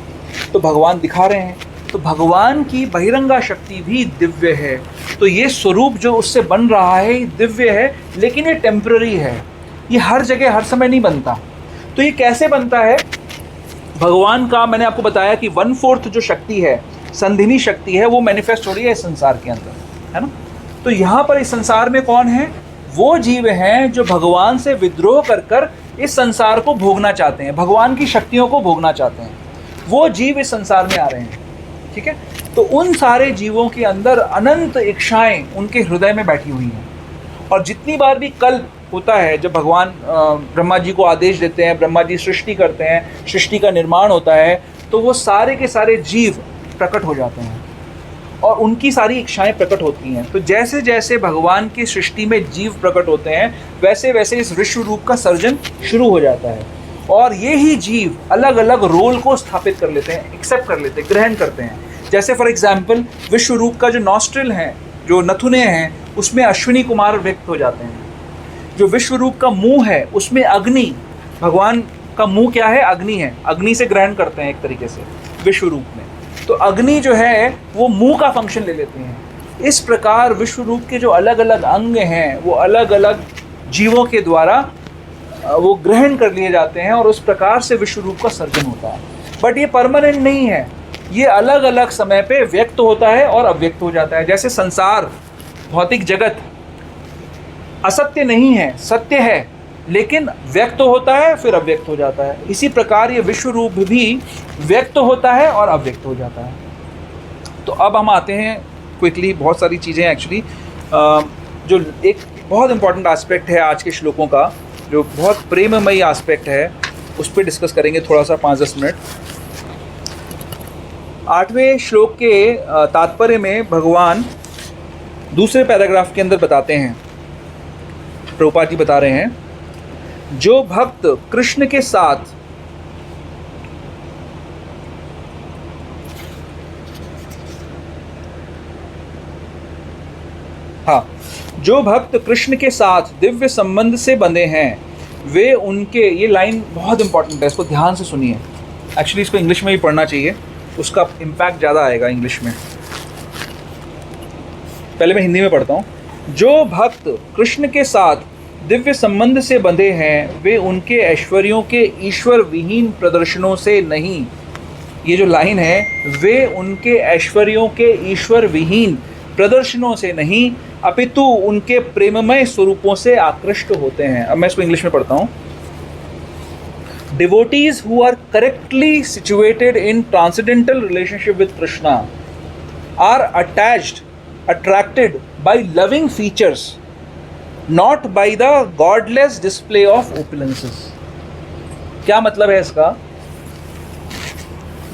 S1: तो भगवान दिखा रहे हैं। तो भगवान की बहिरंगा शक्ति भी दिव्य है। तो ये स्वरूप जो उससे बन रहा है दिव्य है, लेकिन ये टेम्पररी है, ये हर जगह हर समय नहीं बनता। तो ये कैसे बनता है? भगवान का मैंने आपको बताया कि 1/4 जो शक्ति है, संधिनी शक्ति है, वो मैनिफेस्ट हो रही है इस संसार के अंदर, है ना। तो यहाँ पर इस संसार में कौन है? वो जीव हैं जो भगवान से विद्रोह कर कर इस संसार को भोगना चाहते हैं, भगवान की शक्तियों को भोगना चाहते हैं। वो जीव इस संसार में आ रहे हैं, ठीक है। तो उन सारे जीवों के अंदर अनंत इच्छाएं उनके हृदय में बैठी हुई हैं। और जितनी बार भी कल्प होता है, जब भगवान ब्रह्मा जी को आदेश देते हैं, ब्रह्मा जी सृष्टि करते हैं, सृष्टि का निर्माण होता है, तो वो सारे के सारे जीव प्रकट हो जाते हैं। और उनकी सारी इच्छाएं प्रकट होती हैं। तो जैसे जैसे भगवान की सृष्टि में जीव प्रकट होते हैं वैसे वैसे इस विश्व रूप का सर्जन शुरू हो जाता है, और ये ही जीव अलग अलग रोल को स्थापित कर लेते हैं, एक्सेप्ट कर लेते हैं, ग्रहण करते हैं। जैसे फॉर एग्जाम्पल विश्व रूप का जो नॉस्ट्रिल हैं, जो नथुने हैं, उसमें अश्विनी कुमार व्यक्त हो जाते हैं। जो विश्व रूप का मुंह है उसमें अग्नि, भगवान का मुंह क्या है? अग्नि है, अग्नि से ग्रहण करते हैं एक तरीके से विश्व रूप में। तो अग्नि जो है वो मुंह का फंक्शन ले लेते हैं। इस प्रकार विश्व रूप के जो अलग अलग अंग हैं वो अलग अलग जीवों के द्वारा वो ग्रहण कर लिए जाते हैं, और उस प्रकार से विश्व रूप का सर्जन होता है। बट ये परमानेंट नहीं है, ये अलग अलग समय पे व्यक्त होता है और अव्यक्त हो जाता है। जैसे संसार, भौतिक जगत असत्य नहीं है, सत्य है, लेकिन व्यक्त होता है फिर अव्यक्त हो जाता है। इसी प्रकार ये विश्व रूप भी व्यक्त होता है और अव्यक्त हो जाता है। तो अब हम आते हैं क्विकली, बहुत सारी चीज़ें एक्चुअली जो एक बहुत इंपॉर्टेंट एस्पेक्ट है आज के श्लोकों का, जो बहुत प्रेममयी एस्पेक्ट है, उस पर डिस्कस करेंगे थोड़ा सा 5-10 मिनट। 8वें श्लोक के तात्पर्य में भगवान दूसरे पैराग्राफ के अंदर बताते हैं, प्रभुपाद जी बता रहे हैं, जो भक्त कृष्ण के साथ जो भक्त कृष्ण के साथ दिव्य संबंध से बंधे हैं वे उनके, ये लाइन बहुत इंपॉर्टेंट है, इसको ध्यान से सुनिए। एक्चुअली इसको इंग्लिश में भी पढ़ना चाहिए, उसका इम्पैक्ट ज़्यादा आएगा इंग्लिश में। पहले मैं हिंदी में पढ़ता हूँ। जो भक्त कृष्ण के साथ दिव्य संबंध से बंधे हैं वे उनके ऐश्वर्यों के ईश्वर विहीन प्रदर्शनों से नहीं, ये जो लाइन है, वे उनके ऐश्वर्यों के ईश्वर विहीन प्रदर्शनों से नहीं अपितु उनके प्रेममय स्वरूपों से आकृष्ट होते हैं। अब मैं इसको इंग्लिश में पढ़ता हूँ। Devotees who are correctly situated in transcendental relationship with Krishna are attracted by loving features, not by the godless display of opulences। क्या मतलब है इसका?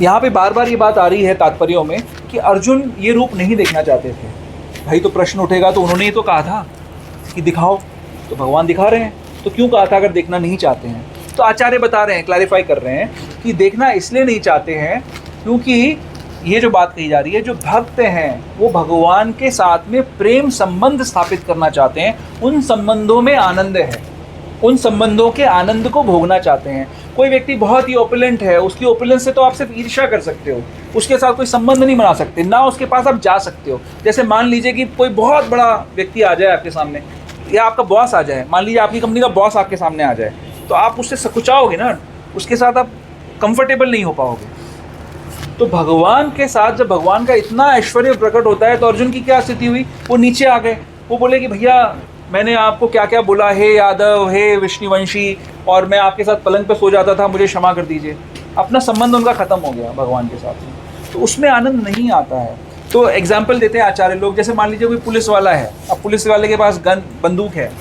S1: यहाँ पे बार बार ये बात आ रही है तात्पर्यों में कि अर्जुन ये रूप नहीं देखना चाहते थे। भाई तो प्रश्न उठेगा, तो उन्होंने ही तो कहा था कि दिखाओ, तो भगवान दिखा रहे हैं, तो क्यों कहा था अगर देखना नहीं चाहते हैं? तो आचार्य बता रहे हैं, क्लैरिफाई कर रहे हैं कि देखना इसलिए नहीं चाहते हैं क्योंकि ये जो बात कही जा रही है, जो भक्त हैं वो भगवान के साथ में प्रेम संबंध स्थापित करना चाहते हैं, उन संबंधों में आनंद है, उन संबंधों के आनंद को भोगना चाहते हैं। कोई व्यक्ति बहुत ही ओपुलेंट है, उसकी ओपुलेंस से तो आप सिर्फ ईर्ष्या कर सकते हो, उसके साथ कोई संबंध नहीं बना सकते, ना उसके पास आप जा सकते हो। जैसे मान लीजिए कि कोई बहुत बड़ा व्यक्ति आ जाए आपके सामने, या आपका बॉस आ जाए, मान लीजिए आपकी कंपनी का बॉस आपके सामने आ जाए, तो आप उससे सकुचाओगे ना, उसके साथ आप कंफर्टेबल नहीं हो पाओगे। तो भगवान के साथ जब भगवान का इतना ऐश्वर्य प्रकट होता है, तो अर्जुन की क्या स्थिति हुई? वो नीचे आ गए, वो बोले कि भैया मैंने आपको क्या क्या बोला, हे यादव, हे विष्णुवंशी, और मैं आपके साथ पलंग पे सो जाता था, मुझे क्षमा कर दीजिए। अपना संबंध उनका ख़त्म हो गया भगवान के साथ में, तो उसमें आनंद नहीं आता है। तो एग्जाम्पल देते हैं आचार्य लोग, जैसे मान लीजिए कोई पुलिस वाला है, अब पुलिस वाले के पास बंदूक है,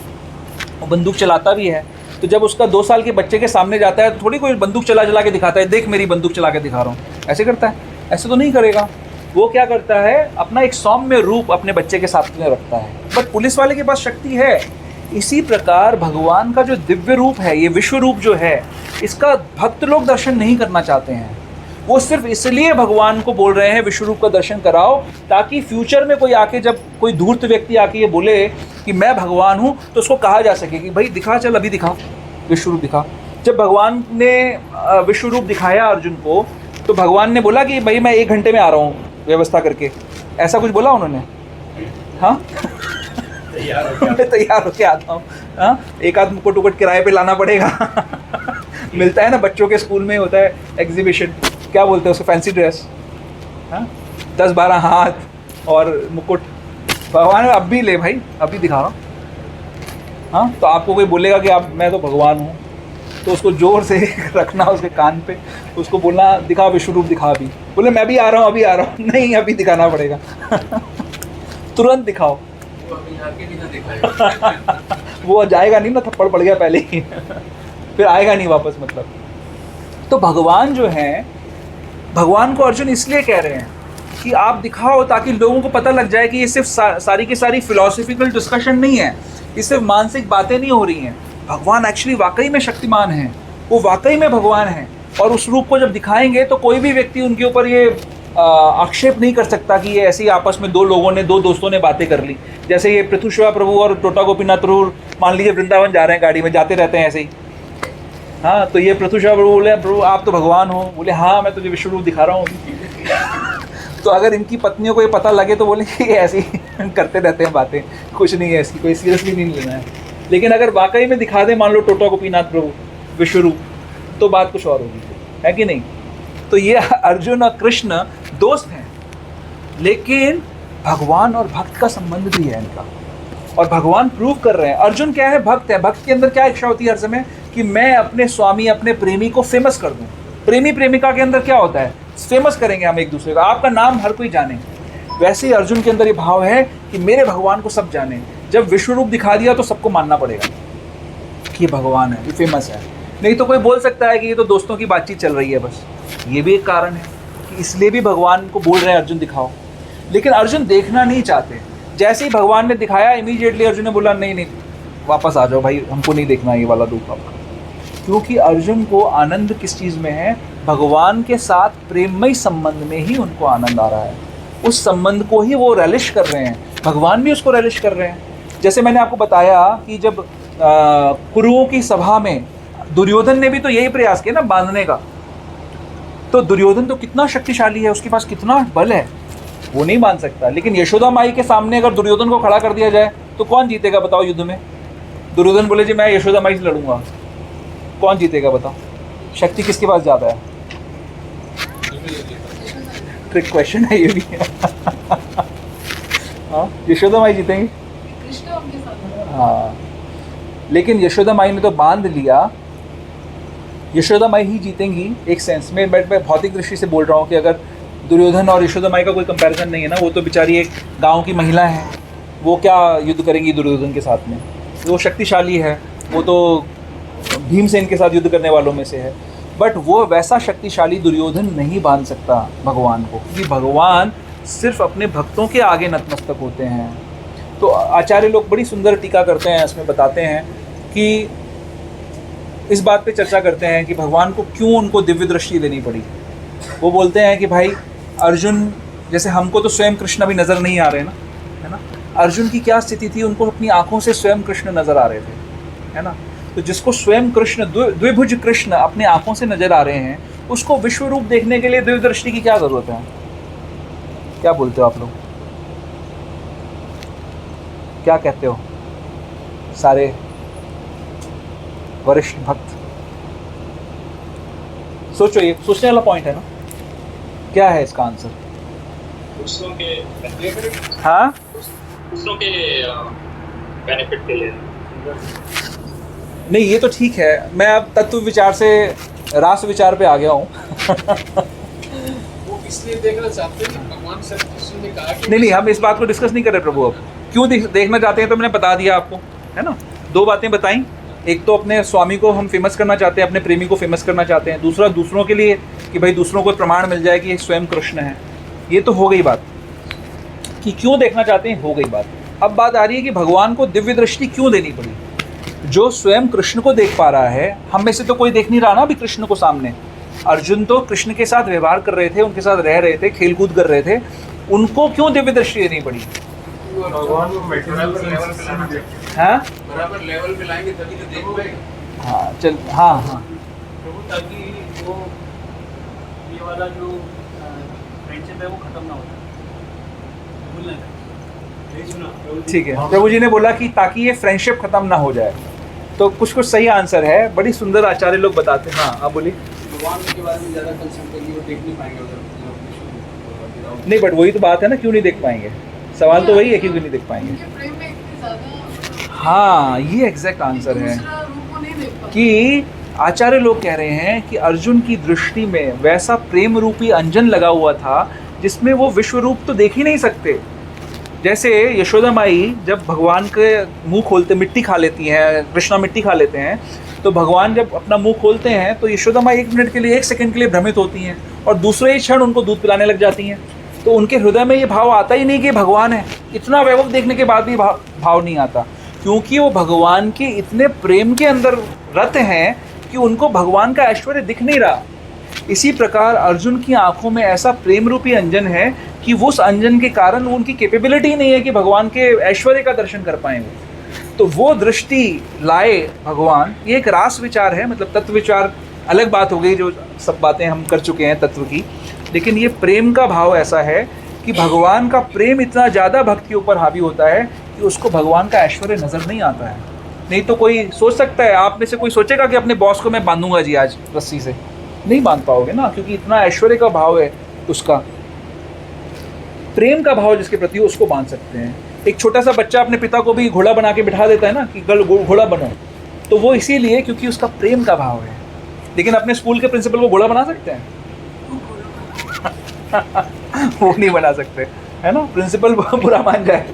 S1: वो बंदूक चलाता भी है, तो जब उसका 2 साल के बच्चे के सामने जाता है तो थोड़ी कोई बंदूक चला के दिखाता है, देख मेरी बंदूक चला के दिखा रहा हूँ, ऐसे करता है? ऐसे तो नहीं करेगा। वो क्या करता है, अपना एक सौम्य रूप अपने बच्चे के साथ में रखता है। बट पुलिस वाले के पास शक्ति है। इसी प्रकार भगवान का जो दिव्य रूप है, ये विश्व रूप जो है, इसका भक्त लोग दर्शन नहीं करना चाहते हैं। वो सिर्फ इसलिए भगवान को बोल रहे हैं विश्व रूप का दर्शन कराओ, ताकि फ्यूचर में कोई आके, जब कोई धूर्त व्यक्ति आके ये बोले कि मैं भगवान हूँ, तो उसको कहा जा सके कि भाई दिखा, चल अभी दिखा, विश्व रूप दिखा। जब भगवान ने विश्व रूप दिखाया अर्जुन को, तो भगवान ने बोला कि भाई मैं 1 घंटे में आ रहा हूँ व्यवस्था करके, ऐसा कुछ बोला उन्होंने? हाँ तैयार होके आता हूँ। हाँ, एक आध मुकुट उकुट किराए पे लाना पड़ेगा मिलता है ना, बच्चों के स्कूल में होता है एग्जीबिशन, क्या बोलते हैं उसको, फैंसी ड्रेस, हाँ 10-12 हाथ और मुकुट। भगवान अब भी ले भाई, अभी दिखा रहा हूँ। हाँ, तो आपको कोई बोलेगा कि आप, मैं तो भगवान हूँ, तो उसको जोर से रखना उसके कान पे, उसको बोलना दिखा विश्व रूप दिखा। अभी बोले मैं भी आ रहा हूँ, अभी आ रहा हूँ, नहीं अभी दिखाना पड़ेगा तुरंत दिखाओ वो जाएगा नहीं ना, थप्पड़ पड़ गया पहले ही फिर आएगा नहीं वापस, मतलब। तो भगवान जो हैं, भगवान को अर्जुन इसलिए कह रहे हैं कि आप दिखाओ ताकि लोगों को पता लग जाए कि ये सिर्फ सारी की सारी फिलोसफिकल डिस्कशन नहीं है, ये सिर्फ मानसिक बातें नहीं हो रही हैं। भगवान एक्चुअली वाकई में शक्तिमान हैं, वो वाकई में भगवान हैं। और उस रूप को जब दिखाएंगे तो कोई भी व्यक्ति उनके ऊपर ये आक्षेप नहीं कर सकता कि ये ऐसे ही आपस में दो दोस्तों ने बातें कर ली। जैसे ये पृथु शिवा प्रभु और टोटा गोपीनाथ प्रभु मान लीजिए वृंदावन जा रहे हैं, गाड़ी में जाते रहते हैं ऐसे ही। हाँ, तो ये पृथु शिवा प्रभु बोले प्रभु आप तो भगवान हो, बोले हाँ मैं तुझे विश्व रूप दिखा रहा हूँ। तो अगर इनकी पत्नियों को ये पता लगे तो बोले कि ऐसे ही करते रहते हैं बातें, कुछ नहीं है इसकी, कोई सीरियसली नहीं लेना है। लेकिन अगर वाकई में दिखा दे मान लो टोटा गोपीनाथ प्रभु विश्व रूप, तो बात कुछ और होगी, है कि नहीं। तो ये अर्जुन और कृष्ण दोस्त हैं, लेकिन भगवान और भक्त का संबंध भी है इनका, और भगवान प्रूव कर रहे हैं। अर्जुन क्या है? भक्त है। भक्त के अंदर क्या इच्छा होती है हर समय कि मैं अपने स्वामी अपने प्रेमी को फेमस कर दूं। प्रेमी प्रेमिका के अंदर क्या होता है? फेमस करेंगे हम एक दूसरे को, आपका नाम हर कोई जाने। वैसे ही अर्जुन के अंदर ये भाव है कि मेरे भगवान को सब जाने। जब विश्व रूप दिखा दिया तो सबको मानना पड़ेगा कि ये भगवान है, ये फेमस है। नहीं तो कोई बोल सकता है कि ये तो दोस्तों की बातचीत चल रही है बस। ये भी एक कारण है कि इसलिए भी भगवान को बोल रहे हैं अर्जुन दिखाओ। लेकिन अर्जुन देखना नहीं चाहते। जैसे ही भगवान ने दिखाया इमीडिएटली अर्जुन ने बोला नहीं नहीं वापस आ जाओ भाई, हमको नहीं देखना ये वाला रूप आपका। क्योंकि अर्जुन को आनंद किस चीज़ में है? भगवान के साथ प्रेममय संबंध में ही उनको आनंद आ रहा है। उस संबंध को ही वो रेलिश कर रहे हैं, भगवान भी उसको रेलिश कर रहे हैं। जैसे मैंने आपको बताया कि जब कुरुओं की सभा में दुर्योधन ने भी तो यही प्रयास किया ना बांधने का। तो दुर्योधन तो कितना शक्तिशाली है, उसके पास कितना बल है, वो नहीं बांध सकता। लेकिन यशोदा माई के सामने अगर दुर्योधन को खड़ा कर दिया जाए तो कौन जीतेगा बताओ युद्ध में? दुर्योधन बोले जी मैं यशोदा माई से लड़ूंगा, कौन जीतेगा बताओ? शक्ति किसके पास ज़्यादा है? ट्रिक क्वेश्चन है ये भी। हाँ, यशोदा माई जीतेंगी। हाँ, लेकिन यशोदा माई ने तो बांध लिया, यशोदा माई ही जीतेंगी एक सेंस में। बट मैं भौतिक दृष्टि से बोल रहा हूँ कि अगर दुर्योधन और यशोदा माई का कोई कंपैरिजन नहीं है ना, वो तो बेचारी एक गांव की महिला है, वो क्या युद्ध करेंगी दुर्योधन के साथ में? वो शक्तिशाली है, वो तो भीमसेन के साथ युद्ध करने वालों में से है। बट वो वैसा शक्तिशाली दुर्योधन नहीं बांध सकता भगवान को, क्योंकि भगवान सिर्फ अपने भक्तों के आगे नतमस्तक होते हैं। तो आचार्य लोग बड़ी सुंदर टीका करते हैं, इसमें बताते हैं कि इस बात पे चर्चा करते हैं कि भगवान को क्यों उनको दिव्य दृष्टि देनी पड़ी। वो बोलते हैं कि भाई अर्जुन जैसे हमको तो स्वयं कृष्ण भी नज़र नहीं आ रहे ना, है ना। अर्जुन की क्या स्थिति थी? उनको अपनी आंखों से स्वयं कृष्ण नज़र आ रहे थे, है ना। तो जिसको स्वयं कृष्ण द्विभुज कृष्ण अपने आंखों से नजर आ रहे हैं, उसको विश्व रूप देखने के लिए दिव्य दृष्टि की क्या ज़रूरत है? क्या बोलते हो आप लोग? क्या कहते हो सारे वरिष्ठ भक्त? सोचो, ये सोचने वाला पॉइंट है ना। क्या है इसका आंसर?
S4: दूसरों के
S1: हाँ,
S4: दूसरों के बेनिफिट के लिए।
S1: नहीं ये तो ठीक है। मैं अब तत्व विचार से रास विचार पे आ गया हूँ।
S2: वो इसलिए देखना चाहते हैं कि भगवान श्री कृष्ण ने कहा कि
S1: नहीं, हम इस बात को डिस्कस नहीं कर रहे प्रभु। अब क्यों देखना चाहते हैं तो मैंने बता दिया आपको, है ना। दो बातें बताई, एक तो अपने स्वामी को हम फेमस करना चाहते हैं, अपने प्रेमी को फेमस करना चाहते हैं। दूसरा दूसरों के लिए कि भाई दूसरों को प्रमाण मिल जाए कि ये स्वयं कृष्ण है। ये तो हो गई बात कि क्यों देखना चाहते हैं, हो गई बात। अब बात आ रही है कि भगवान को दिव्य दृष्टि क्यों देनी पड़ी। जो स्वयं कृष्ण को देख पा रहा है, हम में से तो कोई देख नहीं रहा ना अभी कृष्ण को सामने। अर्जुन तो कृष्ण के साथ व्यवहार कर रहे थे, उनके साथ रह रहे थे, खेलकूद कर रहे थे। उनको क्यों दिव्य दृष्टि देनी पड़ी?
S2: भगवान को
S1: हाँ
S2: बराबर लेवल पे लाएंगे तभी तो देख पाएंगे।
S1: हाँ चल, हाँ हाँ
S5: प्रभु, ताकि वो ये वाला जो फ्रेंडशिप है वो खत्म ना हो जाए। भूलना है, यही सुना प्रभु जी।
S1: ठीक है। प्रभु जी ने बोला कि ताकि ये फ्रेंडशिप खत्म ना हो जाए। तो कुछ कुछ सही आंसर है, बड़ी सुंदर आचार्य लोग बताते हैं। हाँ आप बोलिए।
S2: भगवान के बारे में ज़्यादा कंसर्न करेंगे, वो देख नहीं पाएंगे उधर।
S1: नहीं, बट वही तो बात है ना, क्यों नहीं देख पाएंगे? सवाल तो वही है, क्यों नहीं देख पाएंगे।
S6: प्रेम में इतनी ज्यादा
S1: हाँ, ये एग्जैक्ट आंसर है
S6: दूसरा रूप को नहीं देख पाते।
S1: कि आचार्य लोग कह रहे हैं कि अर्जुन की दृष्टि में वैसा प्रेम रूपी अंजन लगा हुआ था जिसमें वो विश्व रूप तो देख ही नहीं सकते। जैसे यशोदा माई जब भगवान के मुंह खोलते, मिट्टी खा लेती हैं, कृष्णा मिट्टी खा लेते हैं, तो भगवान जब अपना मुंह खोलते हैं तो यशोदा माई 1 मिनट के लिए, 1 सेकंड के लिए भ्रमित होती हैं और दूसरे ही क्षण उनको दूध पिलाने लग जाती हैं। तो उनके हृदय में ये भाव आता ही नहीं कि भगवान है। इतना वैभव देखने के बाद भी भाव नहीं आता, क्योंकि वो भगवान के इतने प्रेम के अंदर रत हैं कि उनको भगवान का ऐश्वर्य दिख नहीं रहा। इसी प्रकार अर्जुन की आंखों में ऐसा प्रेम रूपी अंजन है कि वो उस अंजन के कारण उनकी कैपेबिलिटी नहीं है कि भगवान के ऐश्वर्य का दर्शन कर पाएंगे। तो वो दृष्टि लाए भगवान, ये एक रास विचार है, मतलब तत्व विचार अलग बात हो गई, जो सब बातें हम कर चुके हैं तत्व की। लेकिन ये प्रेम का भाव ऐसा है कि भगवान का प्रेम इतना ज़्यादा भक्त के ऊपर हावी होता है कि उसको भगवान का ऐश्वर्य नज़र नहीं आता है। नहीं तो कोई सोच सकता है, आप में से कोई सोचेगा कि अपने बॉस को मैं बांधूंगा जी आज रस्सी से, नहीं बांध पाओगे ना, क्योंकि इतना ऐश्वर्य का भाव है उसका। प्रेम का भाव जिसके प्रति उसको बांध सकते हैं। एक छोटा सा बच्चा अपने पिता को भी घोड़ा बना के बिठा देता है ना कि घोड़ा बनो, तो वो इसीलिए क्योंकि उसका प्रेम का भाव है। लेकिन अपने स्कूल के प्रिंसिपल को घोड़ा बना सकते हैं? वो नहीं बना सकते, है ना, प्रिंसिपल बुरा मान जाए।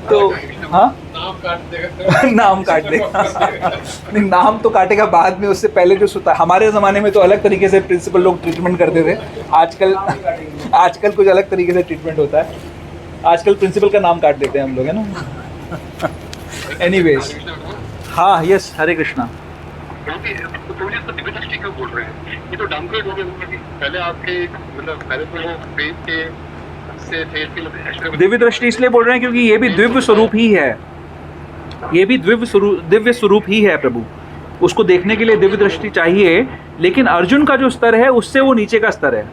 S1: तो हाँ,
S2: नाम काट देगा।
S1: नाम काट देगा। नहीं, नाम तो काटेगा बाद में, उससे पहले जो सुता। हमारे ज़माने में तो अलग तरीके से प्रिंसिपल लोग ट्रीटमेंट करते थे, आजकल कुछ अलग तरीके से ट्रीटमेंट होता है। आजकल प्रिंसिपल का नाम काट देते हैं हम लोग, है ना। एनीवेज, हाँ, यस, हरे कृष्णा।
S4: दिव्य दृष्टि क्यों बोल रहे हैं? ये तो डाउनग्रेड हो गया। पहले आपके मतलब पहले तो वो प्रेम के से थे।
S1: दिव्य दृष्टि इसलिए बोल रहे हैं क्योंकि ये भी दिव्य स्वरूप ही है, ये भी दिव्य स्वरूप ही है प्रभु। उसको देखने के लिए दिव्य दृष्टि चाहिए, लेकिन अर्जुन का जो स्तर है उससे वो नीचे का स्तर है।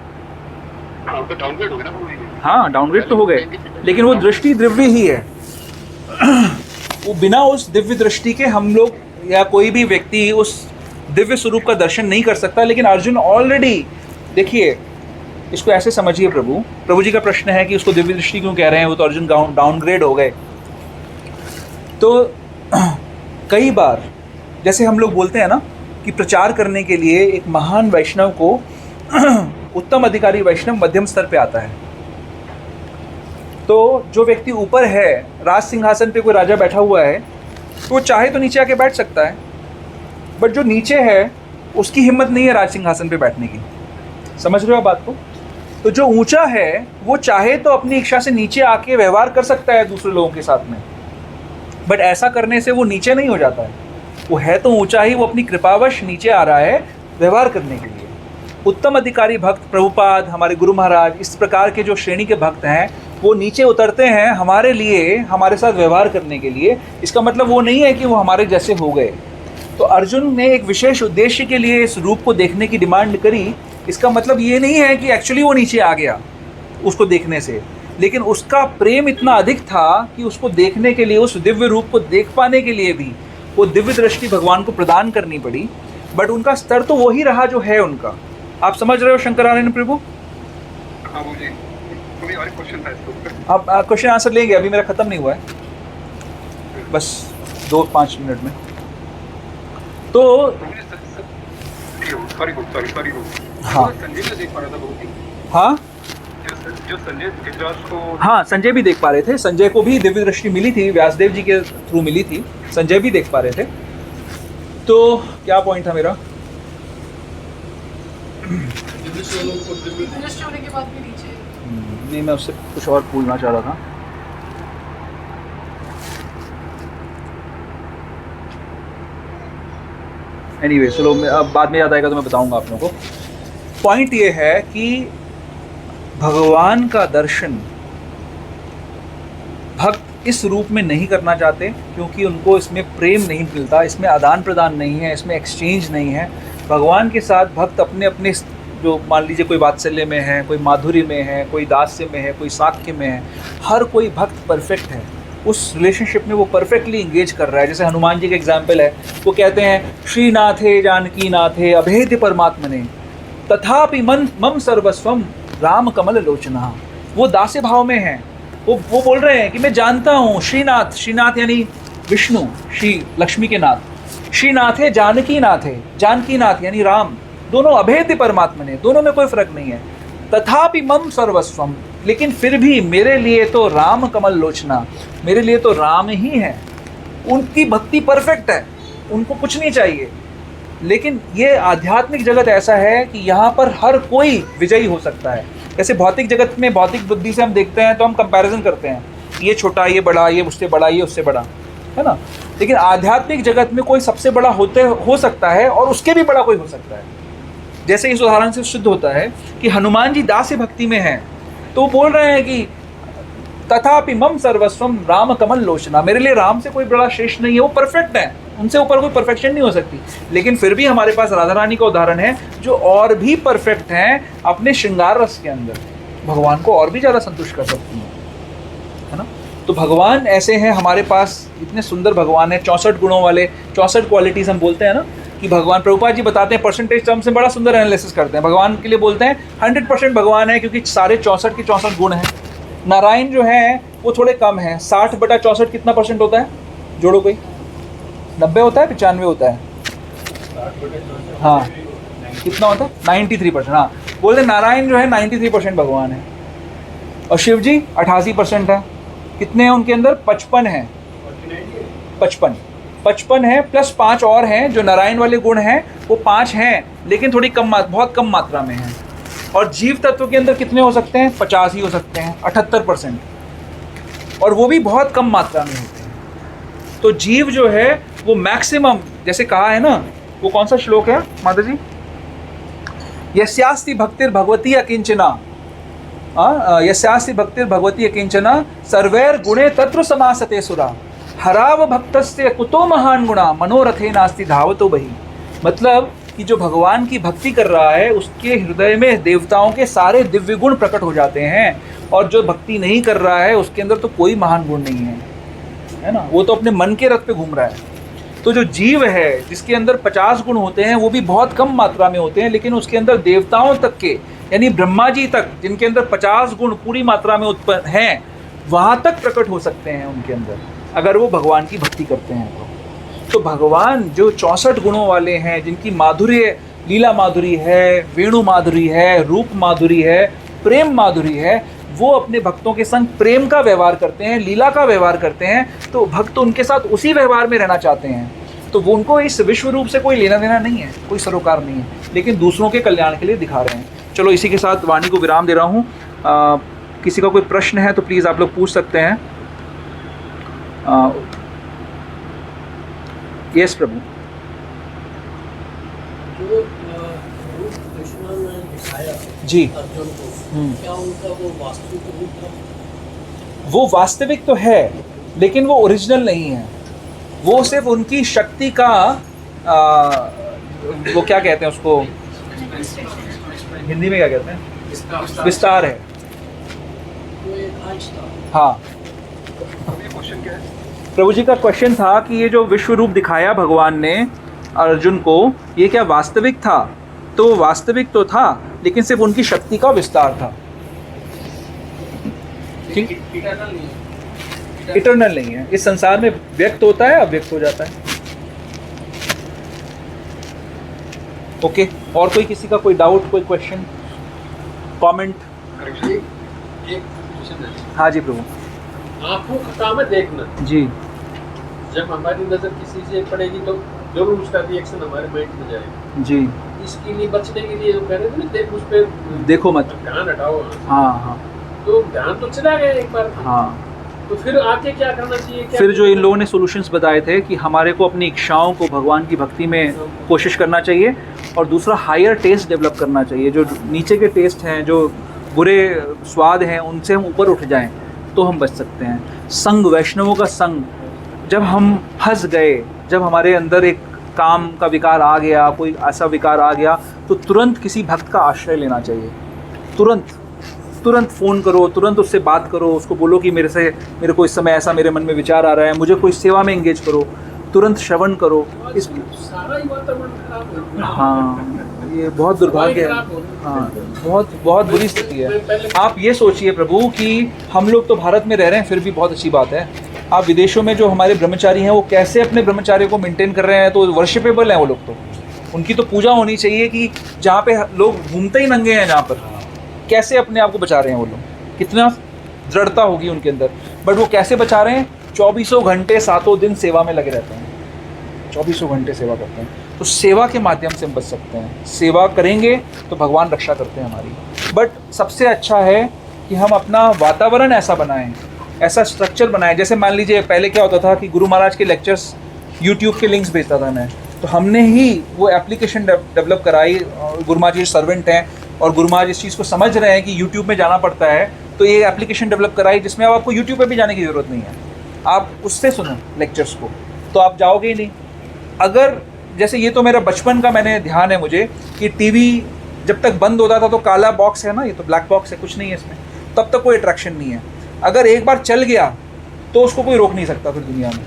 S4: हाँ, तो डाउनग्रेड हो गया ना।
S1: हाँ, डाउनग्रेड तो हो गए, लेकिन वो दृष्टि दिव्य ही है। वो बिना उस दिव्य दृष्टि के हम लोग या कोई भी व्यक्ति उस दिव्य स्वरूप का दर्शन नहीं कर सकता। लेकिन अर्जुन ऑलरेडी, देखिए, इसको ऐसे समझिए, प्रभु जी का प्रश्न है कि उसको दिव्य दृष्टि क्यों कह रहे हैं, वो तो अर्जुन डाउनग्रेड हो गए। तो कई बार जैसे हम लोग बोलते हैं ना कि प्रचार करने के लिए एक महान वैष्णव को उत्तम अधिकारी वैष्णव मध्यम स्तर पे आता है। तो जो व्यक्ति ऊपर है, राज सिंहासन पे कोई राजा बैठा हुआ है, तो वो चाहे तो नीचे आके बैठ सकता है, बट जो नीचे है उसकी हिम्मत नहीं है राज सिंहासन पे बैठने की। समझ रहे हो बात को? तो जो ऊंचा है वो चाहे तो अपनी इच्छा से नीचे आके व्यवहार कर सकता है दूसरे लोगों के साथ में, बट ऐसा करने से वो नीचे नहीं हो जाता है। वो है तो ऊंचा ही, वो अपनी कृपावश नीचे आ रहा है व्यवहार करने के लिए। उत्तम अधिकारी भक्त, प्रभुपाद, हमारे गुरु महाराज, इस प्रकार के जो श्रेणी के भक्त हैं, वो नीचे उतरते हैं हमारे लिए, हमारे साथ व्यवहार करने के लिए। इसका मतलब वो नहीं है कि वो हमारे जैसे हो गए। तो अर्जुन ने एक विशेष उद्देश्य के लिए इस रूप को देखने की डिमांड करी। इसका मतलब ये नहीं है कि एक्चुअली वो नीचे आ गया उसको देखने से, लेकिन उसका प्रेम इतना अधिक था कि उसको देखने के लिए, उस दिव्य रूप को देख पाने के लिए भी वो दिव्य दृष्टि भगवान को प्रदान करनी पड़ी। बट उनका स्तर तो वही रहा जो है उनका। आप समझ रहे हो शंकरानंद प्रभु?
S4: हाँ, मुझे कोई और क्वेश्चन था इसके ऊपर।
S1: आप क्वेश्चन आंसर लेंगे, अभी मेरा ख़त्म नहीं हुआ है, बस 2-5 मिनट में। तो
S4: सॉरी
S1: हाँ,
S4: संजय ने देख पा रहा था बहुत ही।
S1: हाँ,
S4: जो संजय गिरिराज को,
S1: हाँ, संजय भी देख पा रहे थे। संजय को भी दिव्य दृष्टि मिली थी, व्यासदेव जी के थ्रू मिली थी। संजय भी देख पा रहे थे। तो क्या पॉइंट था मेरा?
S6: दृष्टि होने के बाद भी नीचे।
S1: नहीं, मैं उससे कुछ और पूछना चाह रहा था। एनीवे, चलो, अब बाद में याद आएगा तो मैं बताऊंगा आप लोगों को। पॉइंट ये है कि भगवान का दर्शन भक्त इस रूप में नहीं करना चाहते, क्योंकि उनको इसमें प्रेम नहीं मिलता, इसमें आदान प्रदान नहीं है, इसमें एक्सचेंज नहीं है। भगवान के साथ भक्त अपने अपने, जो मान लीजिए कोई वात्सल्य में है, कोई माधुर्य में है, कोई दास्य में है, कोई साक्ष्य में है, हर कोई भक्त परफेक्ट है। उस रिलेशनशिप में वो परफेक्टली इंगेज कर रहा है। जैसे हनुमान जी का एग्जाम्पल है, वो कहते हैं श्रीनाथे जानकी नाथे अभेद्य परमात्मने तथापि मम सर्वस्वम राम कमल लोचना। वो दास्य भाव में है। वो बोल रहे हैं कि मैं जानता हूँ श्रीनाथ, श्रीनाथ यानी विष्णु, श्री लक्ष्मी के नाथ, श्रीनाथ है जानकी नाथ यानी राम, दोनों अभेद्य परमात्मा ने, दोनों में कोई फर्क नहीं है। तथापि मम सर्वस्वम, लेकिन फिर भी मेरे लिए तो राम कमल लोचना, मेरे लिए तो राम ही है। उनकी भक्ति परफेक्ट है, उनको कुछ नहीं चाहिए। लेकिन ये आध्यात्मिक जगत ऐसा है कि यहाँ पर हर कोई विजयी हो सकता है। जैसे भौतिक जगत में भौतिक बुद्धि से हम देखते हैं तो हम कंपैरिजन करते हैं, ये छोटा, ये बड़ा, ये उससे बड़ा, ये उससे बड़ा, है ना। लेकिन आध्यात्मिक जगत में कोई सबसे बड़ा हो सकता है और उसके भी बड़ा कोई हो सकता है। जैसे इस उदाहरण से सिद्ध होता है कि हनुमान जी दास्य भक्ति में हैं, तो वो बोल रहे हैं कि तथापि मम सर्वस्वम राम कमल लोचना, मेरे लिए राम से कोई बड़ा श्रेष्ठ नहीं है, वो परफेक्ट है, उनसे ऊपर कोई परफेक्शन नहीं हो सकती। लेकिन फिर भी हमारे पास राधा रानी का उदाहरण है जो और भी परफेक्ट हैं अपने श्रृंगार रस के अंदर, भगवान को और भी ज़्यादा संतुष्ट कर सकती हैं, है ना। तो भगवान ऐसे हैं, हमारे पास इतने सुंदर भगवान है, 64 गुणों वाले, 64 क्वालिटीज़ हम बोलते हैं ना कि भगवान, प्रभुपाद जी बताते हैं परसेंटेज टर्म से बड़ा सुंदर एनालिसिस करते हैं। भगवान के लिए बोलते हैं 100% भगवान है क्योंकि सारे 64 के 64 गुण हैं। नारायण जो हैं वो थोड़े कम हैं, 60/64 कितना परसेंट होता है, जोड़ो कोई, 90 होता है, 95 होता है, हाँ कितना होता है, 93%। हाँ, बोलते हैं नारायण जो है 93% भगवान है। और शिव जी 88% है। कितने हैं उनके अंदर, 55 हैं, 55 है, प्लस 5 और हैं जो नारायण वाले गुण हैं, वो 5 हैं लेकिन थोड़ी कम, बहुत कम मात्रा में हैं। और जीव तत्व के अंदर कितने हो सकते हैं, 50 ही हो सकते हैं, 78%, और वो भी बहुत कम मात्रा में होते हैं। तो जीव जो है वो मैक्सिमम, जैसे कहा है ना, वो कौन सा श्लोक है माता जी, यस्यास्ति भक्तिर् भगवती अकिंचना, यस्यास्ति भक्तिर् भगवती अकिंचना सर्वैर गुणे तत्र समासते सुरा, हराव भक्तस्य कुतो महान गुणा मनोरथे नास्ति धावतो बहि। मतलब कि जो भगवान की भक्ति कर रहा है उसके हृदय में देवताओं के सारे दिव्य गुण प्रकट हो जाते हैं, और जो भक्ति नहीं कर रहा है उसके अंदर तो कोई महान गुण नहीं है ना, वो तो अपने मन के रथ पे घूम रहा है। तो जो जीव है जिसके अंदर 50 गुण होते हैं वो भी बहुत कम मात्रा में होते हैं, लेकिन उसके अंदर देवताओं तक के, यानी ब्रह्मा जी तक, जिनके अंदर 50 गुण पूरी मात्रा में उत्पन्न हैं, वहाँ तक प्रकट हो सकते हैं उनके अंदर, अगर वो भगवान की भक्ति करते हैं तो भगवान जो 64 गुणों वाले हैं, जिनकी माधुर्य, लीला माधुरी है, वेणु माधुरी है, रूप माधुरी है, प्रेम माधुरी है, वो अपने भक्तों के संग प्रेम का व्यवहार करते हैं, लीला का व्यवहार करते हैं, तो भक्त उनके साथ उसी व्यवहार में रहना चाहते हैं। तो वो, उनको इस विश्व रूप से कोई लेना देना नहीं है, कोई सरोकार नहीं है, लेकिन दूसरों के कल्याण के लिए दिखा रहे हैं। चलो इसी के साथ वाणी को विराम दे रहा हूँ। किसी का कोई प्रश्न है तो प्लीज़ आप लोग पूछ सकते हैं। यस प्रभु।
S7: जो रूप कृष्ण ने दिखाया
S1: जी,
S7: अर्जुन को, क्या उनका वो वास्तविक रूप था?
S1: वो वास्तविक तो है लेकिन वो ओरिजिनल नहीं है, वो सिर्फ उनकी शक्ति का वो क्या कहते हैं उसको, हिंदी में क्या कहते हैं, विस्तार है।
S7: वो एक अंश था।
S1: हाँ, प्रभु जी का क्वेश्चन था कि ये जो विश्व रूप दिखाया भगवान ने अर्जुन को, ये क्या वास्तविक था? तो वास्तविक तो था लेकिन सिर्फ उनकी शक्ति का विस्तार था, ठीक, इटर्नल नहीं है। इस संसार में व्यक्त होता है, अव्यक्त हो जाता है। ओके, और कोई किसी का कोई डाउट, कोई क्वेश्चन, कमेंट?
S2: एक क्वेश्चन है।
S1: हाँ जी प्रभु।
S2: आंखों का काम है देखना,
S1: जी,
S2: जब हमारी नजर किसी से पड़ेगी तो जरूर उसका रिएक्शन हमारे माइंड में जाएगा।
S1: जी,
S2: इसके लिए बचने के लिए कह रहे थे ना, देख उस पे
S1: देखो मत,
S2: ध्यान हटाओ।
S1: हाँ हाँ
S2: तो ध्यान तो चला गया एक बार,
S1: हाँ।
S2: तो फिर आगे क्या करना चाहिए? क्या
S1: फिर जो इन लोगों ने सॉल्यूशंस बताए थे कि हमारे को अपनी इच्छाओं को भगवान की भक्ति में कोशिश करना चाहिए, और दूसरा हायर टेस्ट डेवलप करना चाहिए। जो नीचे के टेस्ट हैं, जो बुरे स्वाद हैं, उनसे हम ऊपर उठ जाएं तो हम बच सकते हैं। संग, वैष्णवों का संग, जब हम फंस गए, जब हमारे अंदर एक काम का विकार आ गया, कोई ऐसा विकार आ गया, तो तुरंत किसी भक्त का आश्रय लेना चाहिए। तुरंत फ़ोन करो, तुरंत उससे बात करो, उसको बोलो कि मेरे को इस समय ऐसा मेरे मन में विचार आ रहा है, मुझे कोई सेवा में एंगेज करो, तुरंत श्रवण करो। इस
S2: सारा ही वातावरण खराब है।
S1: हाँ, ये बहुत दुर्भाग्य है। हाँ, बहुत बुरी स्थिति है। आप ये सोचिए प्रभु कि हम लोग तो भारत में रह रहे हैं, फिर भी बहुत अच्छी बात है। आप विदेशों में जो हमारे ब्रह्मचारी हैं वो कैसे अपने ब्रह्मचार्य को मेंटेन कर रहे हैं, तो वर्शिपेबल हैं वो लोग। तो उनकी तो पूजा होनी चाहिए कि जहाँ पे लोग घूमते ही नंगे हैं, जहाँ पर कैसे अपने आप को बचा रहे हैं वो लोग, कितना दृढ़ता होगी उनके अंदर। बट वो कैसे बचा रहे हैं? 24 घंटे 7 दिन सेवा में लगे रहते हैं, 24 घंटे सेवा करते हैं। तो सेवा के माध्यम से हम बच सकते हैं। सेवा करेंगे तो भगवान रक्षा करते हैं हमारी। बट सबसे अच्छा है कि हम अपना वातावरण ऐसा बनाएं, ऐसा स्ट्रक्चर बनाएं। जैसे मान लीजिए पहले क्या होता था कि गुरु महाराज के लेक्चर्स यूट्यूब के लिंक्स भेजता था मैं, तो हमने ही वो एप्लीकेशन डेवलप कराई। गुरु महाराज जी सर्वेंट हैं और गुरु महाराज इस चीज़ को समझ रहे हैं कि यूट्यूब में जाना पड़ता है, तो ये एप्लीकेशन डेवलप कराई जिसमें अब आपको यूट्यूब पे भी जाने की ज़रूरत नहीं है, आप उससे सुनो लेक्चर्स को, तो आप जाओगे ही नहीं। अगर जैसे ये तो मेरा बचपन का मैंने ध्यान है मुझे कि टीवी जब तक बंद होता था तो काला बॉक्स है ना, ये तो ब्लैक बॉक्स है, कुछ नहीं है इसमें, तब तक कोई अट्रैक्शन नहीं है। अगर एक बार चल गया तो उसको कोई रोक नहीं सकता फिर दुनिया में,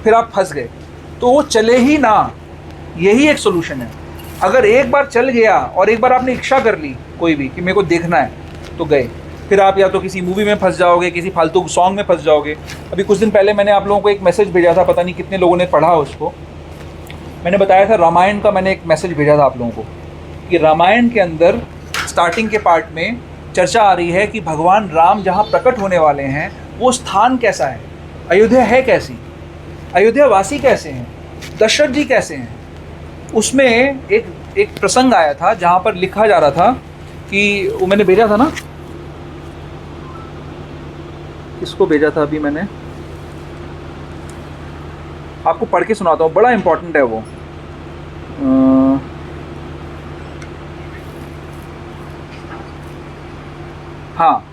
S1: फिर आप फंस गए, तो वो चले ही ना, यही एक सोल्यूशन है। अगर एक बार चल गया और एक बार आपने इच्छा कर ली कोई भी कि मेरे को देखना है, तो गए, फिर आप या तो किसी मूवी में फंस जाओगे, किसी फालतू सॉन्ग में फंस जाओगे। अभी कुछ दिन पहले मैंने आप लोगों को एक मैसेज भेजा था, पता नहीं कितने लोगों ने पढ़ा उसको। मैंने बताया था रामायण का, मैंने एक मैसेज भेजा था आप लोगों को कि रामायण के अंदर स्टार्टिंग के पार्ट में चर्चा आ रही है कि भगवान राम जहाँ प्रकट होने वाले हैं वो स्थान कैसा है, अयोध्या है कैसी, अयोध्या वासी कैसे हैं, दशरथ जी कैसे हैं। उसमें एक प्रसंग आया था जहाँ पर लिखा जा रहा था कि वो मैंने भेजा था ना, किसको भेजा था अभी मैंने, आपको पढ़ के सुनाता हूँ, बड़ा इंपॉर्टेंट है वो। हाँ,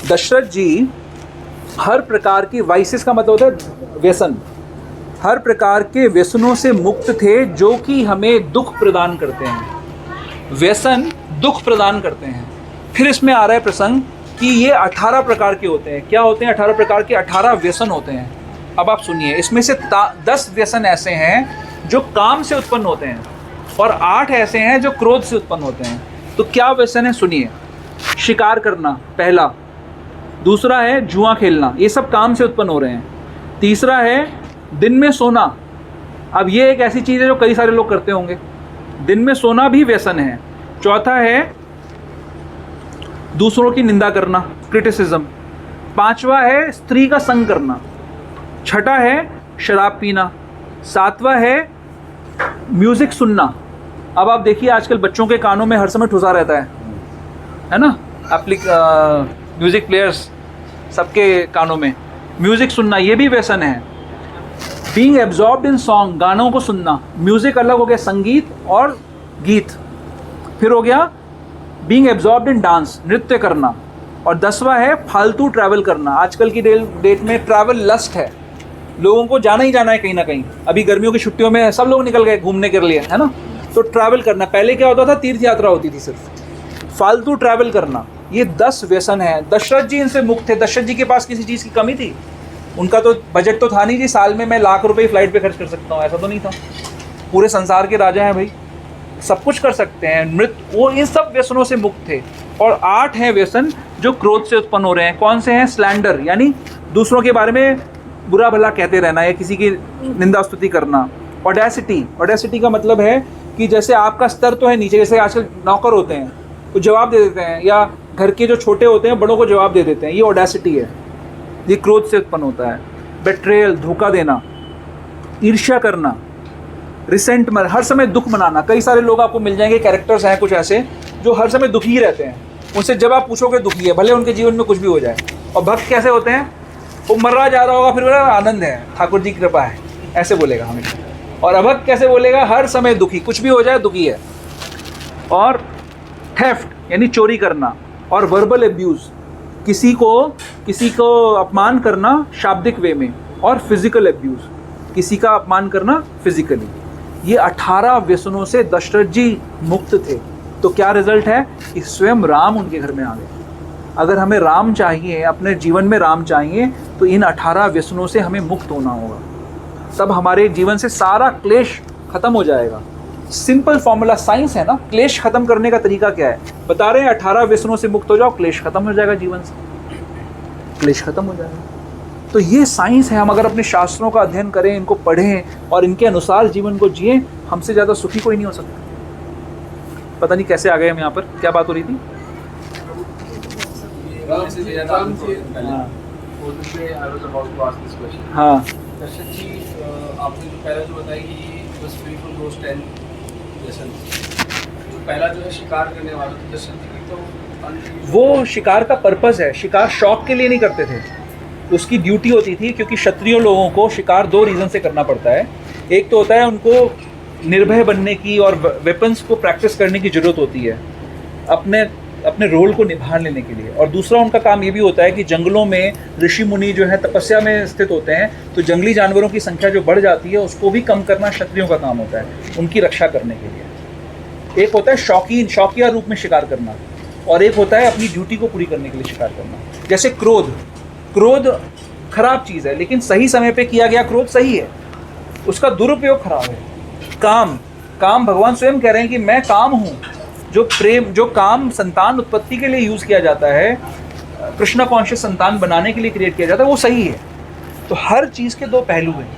S1: दशरथ जी हर प्रकार की वाइसेस का मतलब होता है व्यसन, हर प्रकार के व्यसनों से मुक्त थे जो कि हमें दुख प्रदान करते हैं। व्यसन दुख प्रदान करते हैं। फिर इसमें आ रहा है प्रसंग कि ये 18 प्रकार के होते हैं। क्या होते हैं 18 प्रकार के? 18 व्यसन होते हैं। अब आप सुनिए, इसमें से 10 व्यसन ऐसे हैं जो काम से उत्पन्न होते हैं और 8 ऐसे हैं जो क्रोध से उत्पन्न होते हैं। तो क्या व्यसन है सुनिए। शिकार करना पहला, दूसरा है जुआ खेलना, ये सब काम से उत्पन्न हो रहे हैं। तीसरा है दिन में सोना, अब ये एक ऐसी चीज़ है जो कई सारे लोग करते होंगे, दिन में सोना भी व्यसन है। चौथा है दूसरों की निंदा करना, क्रिटिसिज्म। पांचवा है स्त्री का संग करना। छठा है शराब पीना। सातवां है म्यूज़िक सुनना। अब आप देखिए आजकल बच्चों के कानों में हर समय ठुसा रहता है ना, म्यूज़िक प्लेयर्स सबके कानों में, म्यूज़िक सुनना ये भी व्यसन है। बीइंग एब्जॉर्ब्ड इन सॉन्ग, गानों को सुनना। म्यूज़िक अलग हो गया, संगीत और गीत। फिर हो गया बीइंग एब्जॉर्ब्ड इन डांस, नृत्य करना। और 10वां है फालतू ट्रैवल करना। आजकल की डेट में ट्रैवल लस्ट है, लोगों को जाना ही जाना है कहीं ना कहीं। अभी गर्मियों की छुट्टियों में सब लोग निकल गए घूमने के लिए, है ना, तो ट्रैवल करना। पहले क्या होता था, तीर्थ यात्रा होती थी सिर्फ, फालतू ट्रैवल करना। ये 10 व्यसन है। दशरथ जी इनसे मुक्त थे। दशरथ जी के पास किसी चीज़ की कमी थी? उनका तो बजट तो था नहीं जी, साल में मैं लाख रुपए फ्लाइट पे खर्च कर सकता हूँ, ऐसा तो नहीं था। पूरे संसार के राजा हैं भाई, सब कुछ कर सकते हैं। नृत्य, वो इन सब व्यसनों से मुक्त थे। और 8 हैं व्यसन जो क्रोध से उत्पन्न हो रहे हैं। कौन से हैं? स्लैंडर, यानी दूसरों के बारे में बुरा भला कहते रहना या किसी की निंदा स्तुति करना। ऑडेसिटी, ऑडेसिटी का मतलब है कि जैसे आपका स्तर तो है नीचे, जैसे आजकल नौकर होते हैं तो जवाब दे देते हैं, या घर के जो छोटे होते हैं बड़ों को जवाब दे देते हैं, ये ऑडेसिटी है, ये क्रोध से उत्पन्न होता है। बेट्रेयल, धोखा देना। ईर्ष्या करना। रिसेंटमेंट, हर समय दुख मनाना। कई सारे लोग आपको मिल जाएंगे, कैरेक्टर्स हैं कुछ ऐसे जो हर समय दुखी रहते हैं, उनसे जब आप पूछोगे दुखी है, भले उनके जीवन में कुछ भी हो जाए। और भक्त कैसे होते हैं? वो मर रहा जा रहा होगा फिर बोला आनंद है, ठाकुर जी की कृपा है, ऐसे बोलेगा हमेशा। और अभक्त कैसे बोलेगा? हर समय दुखी, कुछ भी हो जाए दुखी है। और थेफ्ट यानी चोरी करना। और वर्बल एब्यूज़, किसी को अपमान करना शाब्दिक वे में। और फिजिकल एब्यूज़, किसी का अपमान करना फिजिकली। ये 18 व्यसनों से दशरथ जी मुक्त थे। तो क्या रिजल्ट है कि स्वयं राम उनके घर में आ गए। अगर हमें राम चाहिए, अपने जीवन में राम चाहिए, तो इन 18 व्यसनों से हमें मुक्त होना होगा। तब हमारे जीवन से सारा क्लेश खत्म हो जाएगा। सिंपल फॉर्मूला, साइंस है ना। क्लेश खत्म करने का तरीका क्या है? बता रहे हैं 18 व्यसनों से मुक्त हो जाओ, क्लेश खत्म हो जाएगा, जीवन से क्लेश खत्म हो जाएगा। तो ये साइंस है। हम अगर अपने शास्त्रों का अध्ययन करें, इनको पढ़ें और इनके अनुसार जीवन को जिए, हमसे ज़्यादा सुखी कोई नहीं हो सकता। पता नहीं कैसे आ गए हम यहाँ पर, क्या बात हो रही थी?
S2: राम से भेजा था आपको पहले। वो दिन पे I was about to ask this question.
S1: हाँ,
S2: दशरथ जी, आपने जो पहले जो बताया कि was free from those 10 lessons. पहला जो है शिकार करने वाला था दशरथ की, तो
S1: वो शिकार का पर्पस है, शिकार शौक के लिए नहीं करते थे, उसकी ड्यूटी होती थी, क्योंकि क्षत्रिय लोगों को शिकार दो रीज़न से करना पड़ता है। एक तो होता है उनको निर्भय बनने की और वेपन्स को प्रैक्टिस करने की ज़रूरत होती है अपने रोल को निभा लेने के लिए, और दूसरा उनका काम ये भी होता है कि जंगलों में ऋषि मुनि जो है तपस्या में स्थित होते हैं, तो जंगली जानवरों की संख्या जो बढ़ जाती है उसको भी कम करना क्षत्रियों का काम होता है, उनकी रक्षा करने के लिए। एक होता है शौकिया रूप में शिकार करना, और एक होता है अपनी ड्यूटी को पूरी करने के लिए शिकार करना। जैसे क्रोध खराब चीज़ है, लेकिन सही समय पे किया गया क्रोध सही है, उसका दुरुपयोग खराब है। काम भगवान स्वयं कह रहे हैं कि मैं काम हूँ। जो काम संतान उत्पत्ति के लिए यूज़ किया जाता है, कृष्णा कॉन्शियस संतान बनाने के लिए क्रिएट किया जाता है, वो सही है। तो हर चीज़ के दो पहलू हैं।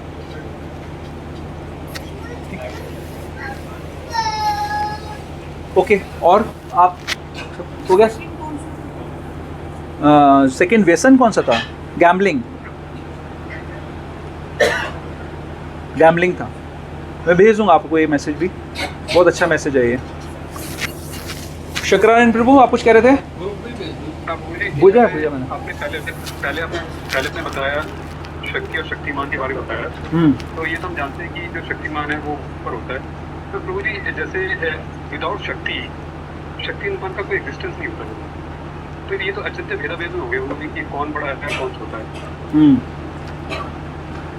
S1: ओके, और आप हो गया? सेकंड व्यसन कौन सा था? गैम्बलिंग था। मैं भेज दूंगा आपको ये मैसेज भी, बहुत अच्छा मैसेज है ये। शुक्रान प्रभु, आप कुछ कह रहे थे? बुझा मैंने।
S4: आपने पहले आपने बताया शक्ति और शक्तिमान के बारे में बताया, तो ये तो हम जानते हैं कि जो शक्तिमान है वो ऊपर होता है। तो प्रभु जी, जैसे विदाउट शक्तिमान का कोई एग्जिस्टेंस नहीं होता, तो ये तो अचिंत्य भेदाभेद हो गए उन्होंने कि कौन बड़ा है कौन छोटा है।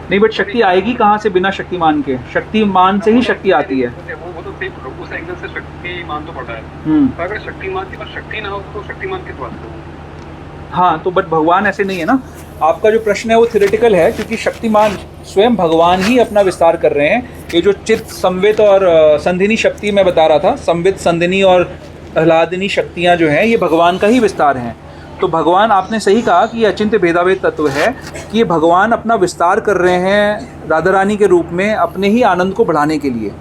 S1: नहीं, बट शक्ति आएगी कहाँ से बिना शक्तिमान के? शक्तिमान से ही शक्ति आती है।
S4: वो तो सिर्फ उस एंगल से शक्तिमान तो पड़ा है, पर अगर शक्तिमान के पास शक्ति ना हो तो शक्तिमान किस बात को?
S1: हाँ, तो बट भगवान ऐसे नहीं है ना। आपका जो प्रश्न है वो थ्योरेटिकल है, क्योंकि शक्तिमान स्वयं भगवान ही अपना विस्तार कर रहे हैं। ये जो चित्त, संवित और संधिनी शक्ति मैं बता रहा था, संवित, संधिनी और आह्लादिनी शक्तियाँ जो हैं ये भगवान का ही विस्तार हैं। तो भगवान, आपने सही कहा कि ये अचिंत्य भेदाभेद तत्व है कि ये भगवान अपना विस्तार कर रहे हैं राधा रानी के रूप में, अपने ही आनंद को बढ़ाने के लिए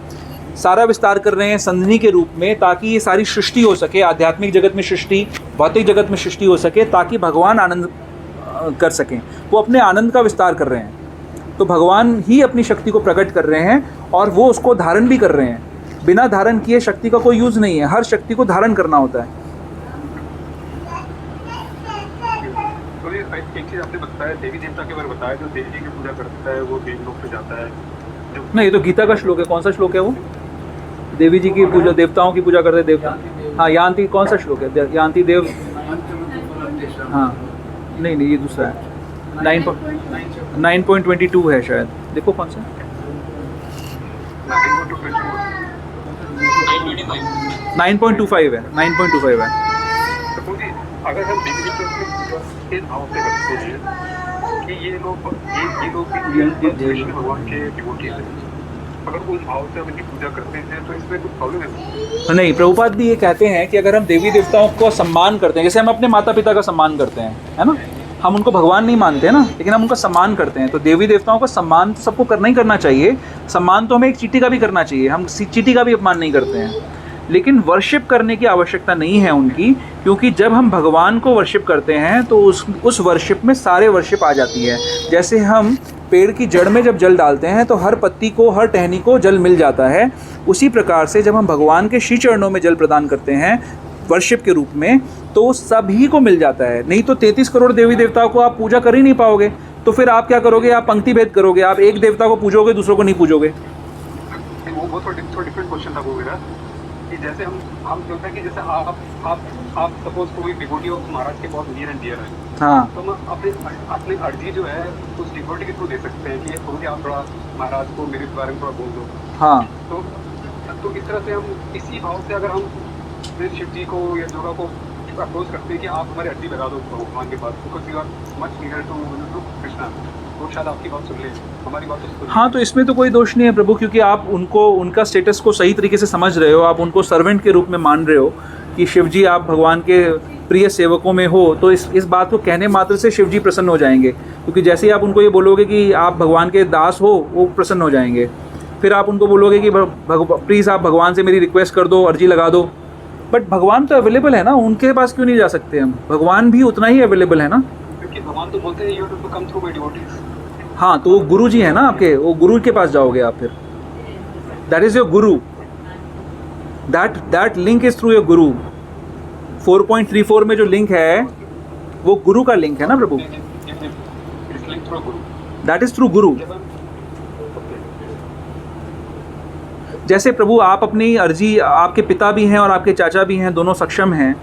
S1: सारा विस्तार कर रहे हैं संधिनी के रूप में, ताकि ये सारी सृष्टि हो सके, आध्यात्मिक जगत में सृष्टि, भौतिक जगत में सृष्टि हो सके, ताकि भगवान आनंद कर सकें। वो अपने आनंद का विस्तार कर रहे हैं। तो भगवान ही अपनी शक्ति को प्रकट कर रहे हैं और वो उसको धारण भी कर रहे हैं। बिना धारण किए शक्ति का कोई यूज़ नहीं है, हर शक्ति को धारण करना होता है।
S4: एक चीज आपने बताया, देवी देवता के बारे में बताया, जो देवी की पूजा करता है वो देवलोक पे जाता है।
S1: नहीं, ये तो गीता का श्लोक है। कौन सा श्लोक है वो? देवी जी की पूजा, देवताओं की पूजा करते देवता। हाँ, यान्ति, कौन सा श्लोक है? यान्ति देव, हाँ, नहीं ये दूसरा है, 9.22 है शायद। देखो कौन सा 9.25 है, 9.25 है।
S4: अगर हम देवी देवता के भाव से करते हैं कि ये लोग कृष्ण भगवान के डिवोटी हैं, अगर उस भाव से हम इनकी पूजा करते हैं तो इसमें कुछ प्रॉब्लम है?
S1: नहीं, प्रभुपाद भी ये कहते हैं कि अगर हम देवी देवताओं को सम्मान करते हैं, जैसे हम अपने माता पिता का सम्मान करते हैं, है ना, हम उनको भगवान नहीं मानते हैं ना, लेकिन हम उनका सम्मान करते हैं, तो देवी देवताओं का सम्मान तो सबको करना ही करना चाहिए। सम्मान तो हमें एक चींटी का भी करना चाहिए, हम चींटी का भी अपमान नहीं करते हैं, लेकिन वर्शिप करने की आवश्यकता नहीं है उनकी, क्योंकि जब हम भगवान को वर्शिप करते हैं तो उस वर्शिप में सारे वर्शिप आ जाती है। जैसे हम पेड़ की जड़ में जब जल डालते हैं तो हर पत्ती को, हर टहनी को जल मिल जाता है, उसी प्रकार से जब हम भगवान के श्री चरणों में जल प्रदान करते हैं वर्शिप के रूप में, तो सभी को मिल जाता है। नहीं तो 33 करोड़ देवी देवताओं को आप पूजा कर ही नहीं पाओगे, तो फिर आप क्या करोगे? आप पंक्ति भेद करोगे, आप एक देवता को पूजोगे, दूसरों को नहीं पूजोगे।
S4: वो तो डिफरेंट क्वेश्चन था वो मेरा, कि जैसे हम सोचते हैं कि जैसे आप सपोज कोई डिवोटी ऑफ महाराज के बहुत नियर एंड डियर है,
S1: हाँ,
S4: तो हम अपनी अर्जी जो है उस डिवोटी के थ्रू दे सकते हैं कि प्रभु जी आप थोड़ा महाराज को मेरे बारे में थोड़ा बोल दो।
S1: हाँ,
S4: तो इस तरह से हम इसी भाव से अगर हम शिव जी को या दुर्गा को अप्रोच करते हैं कि आप हमारी अर्जी लगा दो भगवान के पास, because you are much near to Krishna, तो शायद आपकी बात सुन ले, हमारी बात तो सुन ले।
S1: हाँ, तो इसमें तो कोई दोष नहीं है प्रभु, क्योंकि आप उनको, उनका स्टेटस को सही तरीके से समझ रहे हो, आप उनको सर्वेंट के रूप में मान रहे हो कि शिव जी आप भगवान के प्रिय सेवकों में हो, तो इस बात को कहने मात्र से शिव जी प्रसन्न हो जाएंगे, क्योंकि जैसे ही आप उनको ये बोलोगे कि आप भगवान के दास हो, वो प्रसन्न हो जाएंगे। फिर आप उनको बोलोगे कि प्लीज़ आप भगवान से मेरी रिक्वेस्ट कर दो, अर्जी लगा दो, बट भगवान तो अवेलेबल है ना, उनके पास क्यों नहीं जा सकते हम? भगवान भी उतना ही अवेलेबल है ना,
S4: क्योंकि भगवान तो बोलते हैं you have to come through my devotees.
S1: हाँ, तो वो गुरु जी है ना आपके, वो गुरु के पास जाओगे आप, फिर that is your Guru. That link is through your गुरु। 4.34 में जो लिंक है वो गुरु का लिंक है ना प्रभु, दैट इज थ्रू गुरु। जैसे प्रभु आप अपनी अर्जी, आपके पिता भी हैं और आपके चाचा भी हैं, दोनों सक्षम हैं,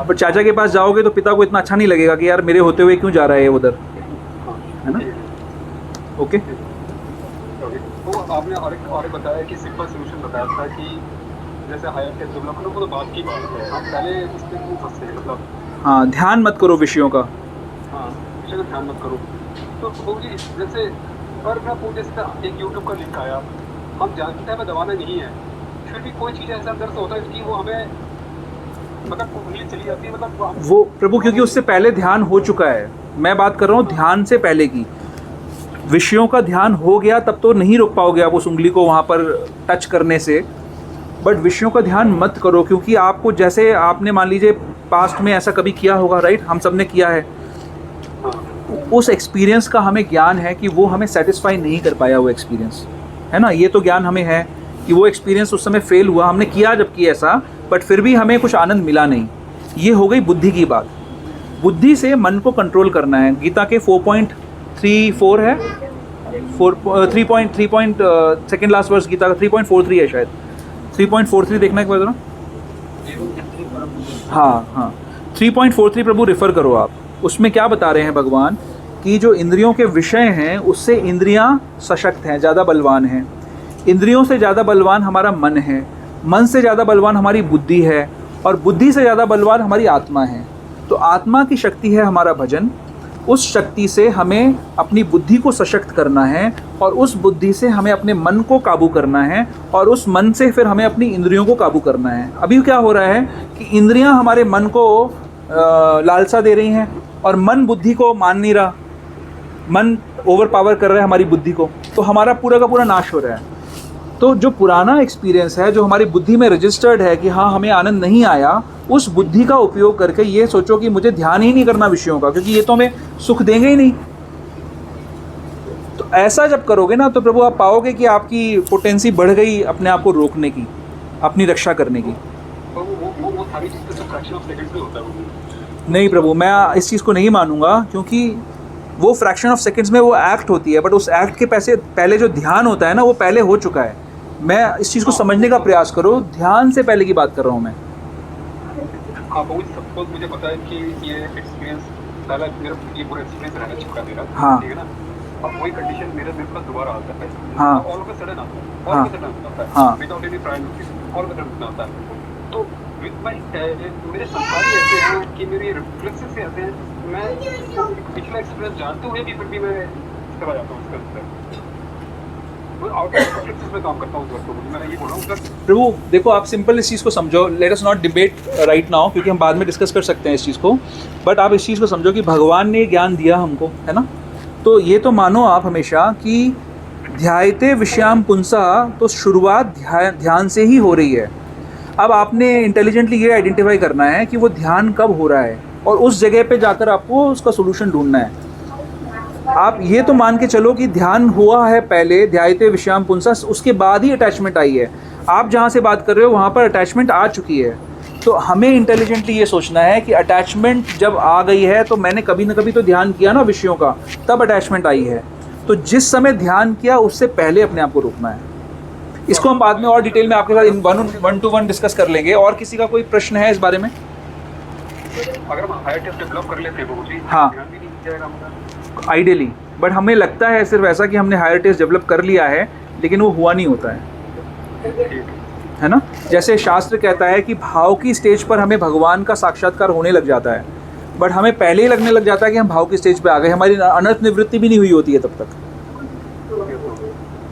S1: पर चाचा के पास जाओगे तो पिता को इतना अच्छा नहीं लगेगा कि यार मेरे होते हुए क्यों जा रहा है उधर, है ना? ओके।
S4: तो आपने और एक बताया कि सिंपल सोल्यूशन बताया था कि जैसे हायर टेस्ट डेवलपमेंट को तो बात की बात है, हम पहले उस पर क्यों फंसते हैं, मतलब
S1: हाँ, ध्यान मत करो विषयों का।
S4: हाँ, विषय का ध्यान मत करो। तो प्रभु जी जैसे और मैं पूछे एक यूट्यूब का लिंक आया, हम जानते हैं दबाना नहीं है, फिर भी कोई चीज़ ऐसा अंदर से होता है कि वो हमें मतलब उंगली चली जाती है, मतलब
S1: वो प्रभु क्योंकि उससे पहले ध्यान हो चुका है, मैं बात कर रहा हूँ ध्यान से पहले की। विषयों का ध्यान हो गया तब तो नहीं रोक पाओगे आप उस उंगली को वहाँ पर टच करने से, बट विषयों का ध्यान मत करो, क्योंकि आपको जैसे आपने मान लीजिए पास्ट में ऐसा कभी किया होगा, राइट? हम सब ने किया है। उस एक्सपीरियंस का हमें ज्ञान है कि वो हमें सेटिस्फाई नहीं कर पाया वो एक्सपीरियंस, है ना? ये तो ज्ञान हमें है कि वो एक्सपीरियंस उस समय फेल हुआ, हमने किया जबकि ऐसा, बट फिर भी हमें कुछ आनंद मिला नहीं। ये हो गई बुद्धि की बात। बुद्धि से मन को कंट्रोल करना है। गीता के 4.34 है, 3. सेकेंड लास्ट वर्स गीता का 3.43 है शायद, 3.43 देखना एक बार जरा। हाँ, 3.43 प्रभु रेफर करो आप। उसमें क्या बता रहे हैं भगवान कि जो इंद्रियों के विषय हैं उससे इंद्रियां सशक्त हैं, ज़्यादा बलवान हैं। इंद्रियों से ज़्यादा बलवान हमारा मन है, मन से ज़्यादा बलवान हमारी बुद्धि है, और बुद्धि से ज़्यादा बलवान हमारी आत्मा है। तो आत्मा की शक्ति है हमारा भजन। उस शक्ति से हमें अपनी बुद्धि को सशक्त करना है, और उस बुद्धि से हमें अपने मन को काबू करना है, और उस मन से फिर हमें अपनी इंद्रियों को काबू करना है। अभी क्या हो रहा है कि इंद्रियां हमारे मन को लालसा दे रही हैं और मन बुद्धि को मान नहीं रहा, मन ओवर पावर कर रहा है हमारी बुद्धि को, तो हमारा पूरा का पूरा नाश हो रहा है। तो जो पुराना एक्सपीरियंस है, जो हमारी बुद्धि में रजिस्टर्ड है कि हाँ हमें आनंद नहीं आया, उस बुद्धि का उपयोग करके ये सोचो कि मुझे ध्यान ही नहीं करना विषयों का, क्योंकि ये तो हमें सुख देंगे ही नहीं। तो ऐसा जब करोगे ना तो प्रभु आप पाओगे कि आपकी पोटेंसी बढ़ गई अपने आप को रोकने की, अपनी रक्षा करने की।
S4: वो सारी चीज़ तो फ्रैक्शन ऑफ सेकंड में होता है।
S1: नहीं प्रभु, मैं इस चीज़ को नहीं मानूंगा, क्योंकि वो फ्रैक्शन ऑफ सेकंड्स में वो एक्ट होती है, बट उस एक्ट के पहले जो ध्यान होता है ना वो पहले हो चुका है। मैं इस चीज़ को समझने का प्रयास करो, ध्यान से पहले की बात कर रहा हूँ मैं।
S4: हाँ, बहुत सपोज मुझे पता है कि ये एक्सपीरियंस पहला मेरा ये पूरा एक्सपीरियंस रहना चुका मेरा,
S1: हाँ।
S4: ठीक है ना? अब वही कंडीशन मेरे पास दोबारा आता है,
S1: हाँ।
S4: ऑल ऑफ अ सडन आता है,
S1: हाँ।
S4: ऑल ऑफ अ सडन आता है,
S1: हाँ।
S4: Without any prior notice, all of a sudden आता है। तो विद माय मेरे संस्कार ही ऐसे हैं कि मेरे रिफ्लेक्सेस से ऐसे हैं, मैं पिछला एक्सपीरियंस जानते हुए भी फिर भी मैं इस तरह जाता हूँ उसके अंदर, मैं आउट ऑफ रिफ्लेक्सेस में काम करता हूँ। तो मैं ये बोल रहा हूँ सर
S1: प्रभु देखो, आप सिंपल इस चीज़ को समझो, let us not debate right now, क्योंकि हम बाद में डिस्कस कर सकते हैं इस चीज़ को, बट आप इस चीज़ को समझो कि भगवान ने ज्ञान दिया हमको, है ना? तो ये तो मानो आप हमेशा कि ध्यायते विषयाम पुंसा, तो शुरुआत ध्यान से ही हो रही है। अब आपने इंटेलिजेंटली ये आइडेंटिफाई करना है कि वो ध्यान कब हो रहा है, और उस जगह पे जाकर आपको उसका सोल्यूशन ढूंढना है। आप ये तो मान के चलो कि ध्यान हुआ है पहले, ध्यायते विषयाम पुंसा, उसके बाद ही अटैचमेंट आई है। आप जहाँ से बात कर रहे हो वहाँ पर अटैचमेंट आ चुकी है। तो हमें इंटेलिजेंटली ये सोचना है कि अटैचमेंट जब आ गई है तो मैंने कभी ना कभी तो ध्यान किया ना विषयों का, तब अटैचमेंट आई है। तो जिस समय ध्यान किया उससे पहले अपने आप को रोकना है। इसको हम बाद में और डिटेल में आपके साथ 1-to-1 डिस्कस कर लेंगे। और किसी का कोई प्रश्न है इस बारे में?
S4: अगर हम हायर टेस्ट डेवलप कर लेते हैं जी,
S1: हाँ।
S4: ध्यान भी नहीं जाएगा हमारा
S1: आइडियली, बट हमें लगता है सिर्फ ऐसा कि हमने हायर टेस्ट डेवलप कर लिया है, लेकिन वो हुआ नहीं होता है ना? जैसे शास्त्र कहता है कि भाव की स्टेज पर हमें भगवान का साक्षात्कार होने लग जाता है, बट हमें पहले ही लगने लग जाता है कि हम भाव की स्टेज पे आ गए, हमारी अनर्थ निवृत्ति भी नहीं हुई होती है तब तक।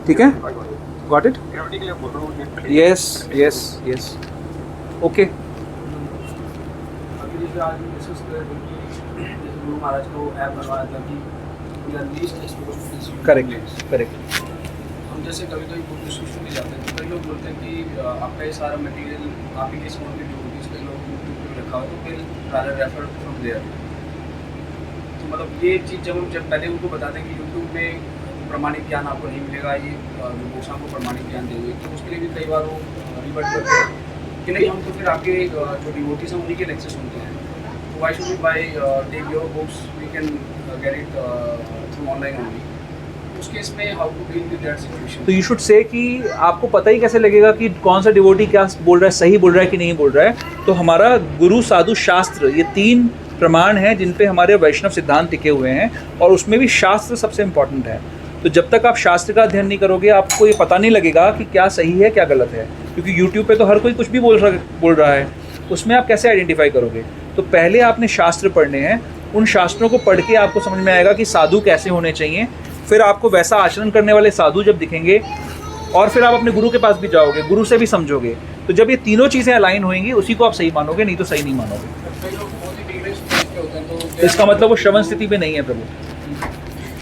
S1: ठीक है, गॉट इट?
S4: ग्रेविटी के लिए बोल रहा हूँ।
S1: Yes yes yes, okay.
S2: अभी जैसे आज हम डिस्कस कर रहे थे कि जैसे गुरु महाराज को ऐप बनवाया था कि
S1: करेक्ट।
S2: हम जैसे कभी कभी बुक डिस्कशन में जाते हैं तो कई लोग बोलते हैं कि आपका ये सारा मटेरियल आप ही के समझ में जो होगी इसके लोग यूट्यूब पे रखा हो, तो फिर रादर रेफर फ्रॉम देयर। तो मतलब ये चीज़ जब पहले उनको बताते हैं कि यूट्यूब में प्रमाणिक ज्ञान आपको नहीं मिलेगा, ये विभूषण आपको प्रमाणिक ज्ञान देंगे, तो उसके लिए भी कई बार वो रिवर्ट करते हैं कि नहीं, हम तो फिर आपके जो डिवोटीज हैं उन्हीं के लेक्चर सुनते हैं, तो why should we buy take your books, we can get it through online only. उस केस में how to deal with that situation?
S1: तो यू शुड से कि आपको पता ही कैसे लगेगा कि कौन सा डिवोटी क्या बोल रहा है, सही बोल रहा है कि नहीं बोल रहा है। तो हमारा गुरु, साधु, शास्त्र, ये 3 प्रमाण हैं जिन पे हमारे वैष्णव सिद्धांत टिके हुए हैं, और उसमें भी शास्त्र सबसे इम्पॉर्टेंट है। तो जब तक आप शास्त्र का अध्ययन नहीं करोगे, आपको ये पता नहीं लगेगा कि क्या सही है क्या गलत है, क्योंकि यूट्यूब पे तो हर कोई कुछ भी बोल रहा है, उसमें आप कैसे आइडेंटिफाई करोगे? तो पहले आपने शास्त्र पढ़ने हैं, उन शास्त्रों को पढ़ के आपको समझ में आएगा कि साधु कैसे होने चाहिए, फिर आपको वैसा आचरण करने वाले साधु जब दिखेंगे, और फिर आप अपने गुरु के पास भी जाओगे, गुरु से भी समझोगे। तो जब ये तीनों चीज़ें अलाइन होंगी, उसी को आप सही मानोगे, नहीं तो सही नहीं मानोगे।
S2: कई लोग बहुत ही डिग्रेस के होते हैं, तो
S1: इसका मतलब वो श्रवण स्थिति पे नहीं है प्रभु,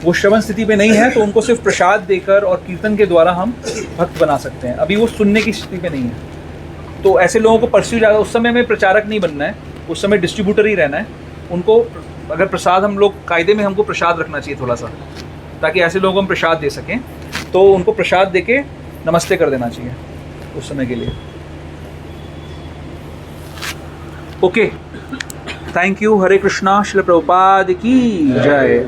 S1: वो श्रवण स्थिति पे नहीं है, तो उनको सिर्फ प्रसाद देकर और कीर्तन के द्वारा हम भक्त बना सकते हैं। अभी वो सुनने की स्थिति पे नहीं है। तो ऐसे लोगों को परस्यू ज़्यादा, उस समय में प्रचारक नहीं बनना है, उस समय डिस्ट्रीब्यूटर ही रहना है। उनको अगर प्रसाद, हम लोग कायदे में हमको प्रसाद रखना चाहिए थोड़ा सा, ताकि ऐसे लोगों को हम प्रसाद दे सकें, तो उनको प्रसाद दे के नमस्ते कर देना चाहिए उस समय के लिए। Okay, thank you. Hare Krishna. Srila Prabhupada की जय।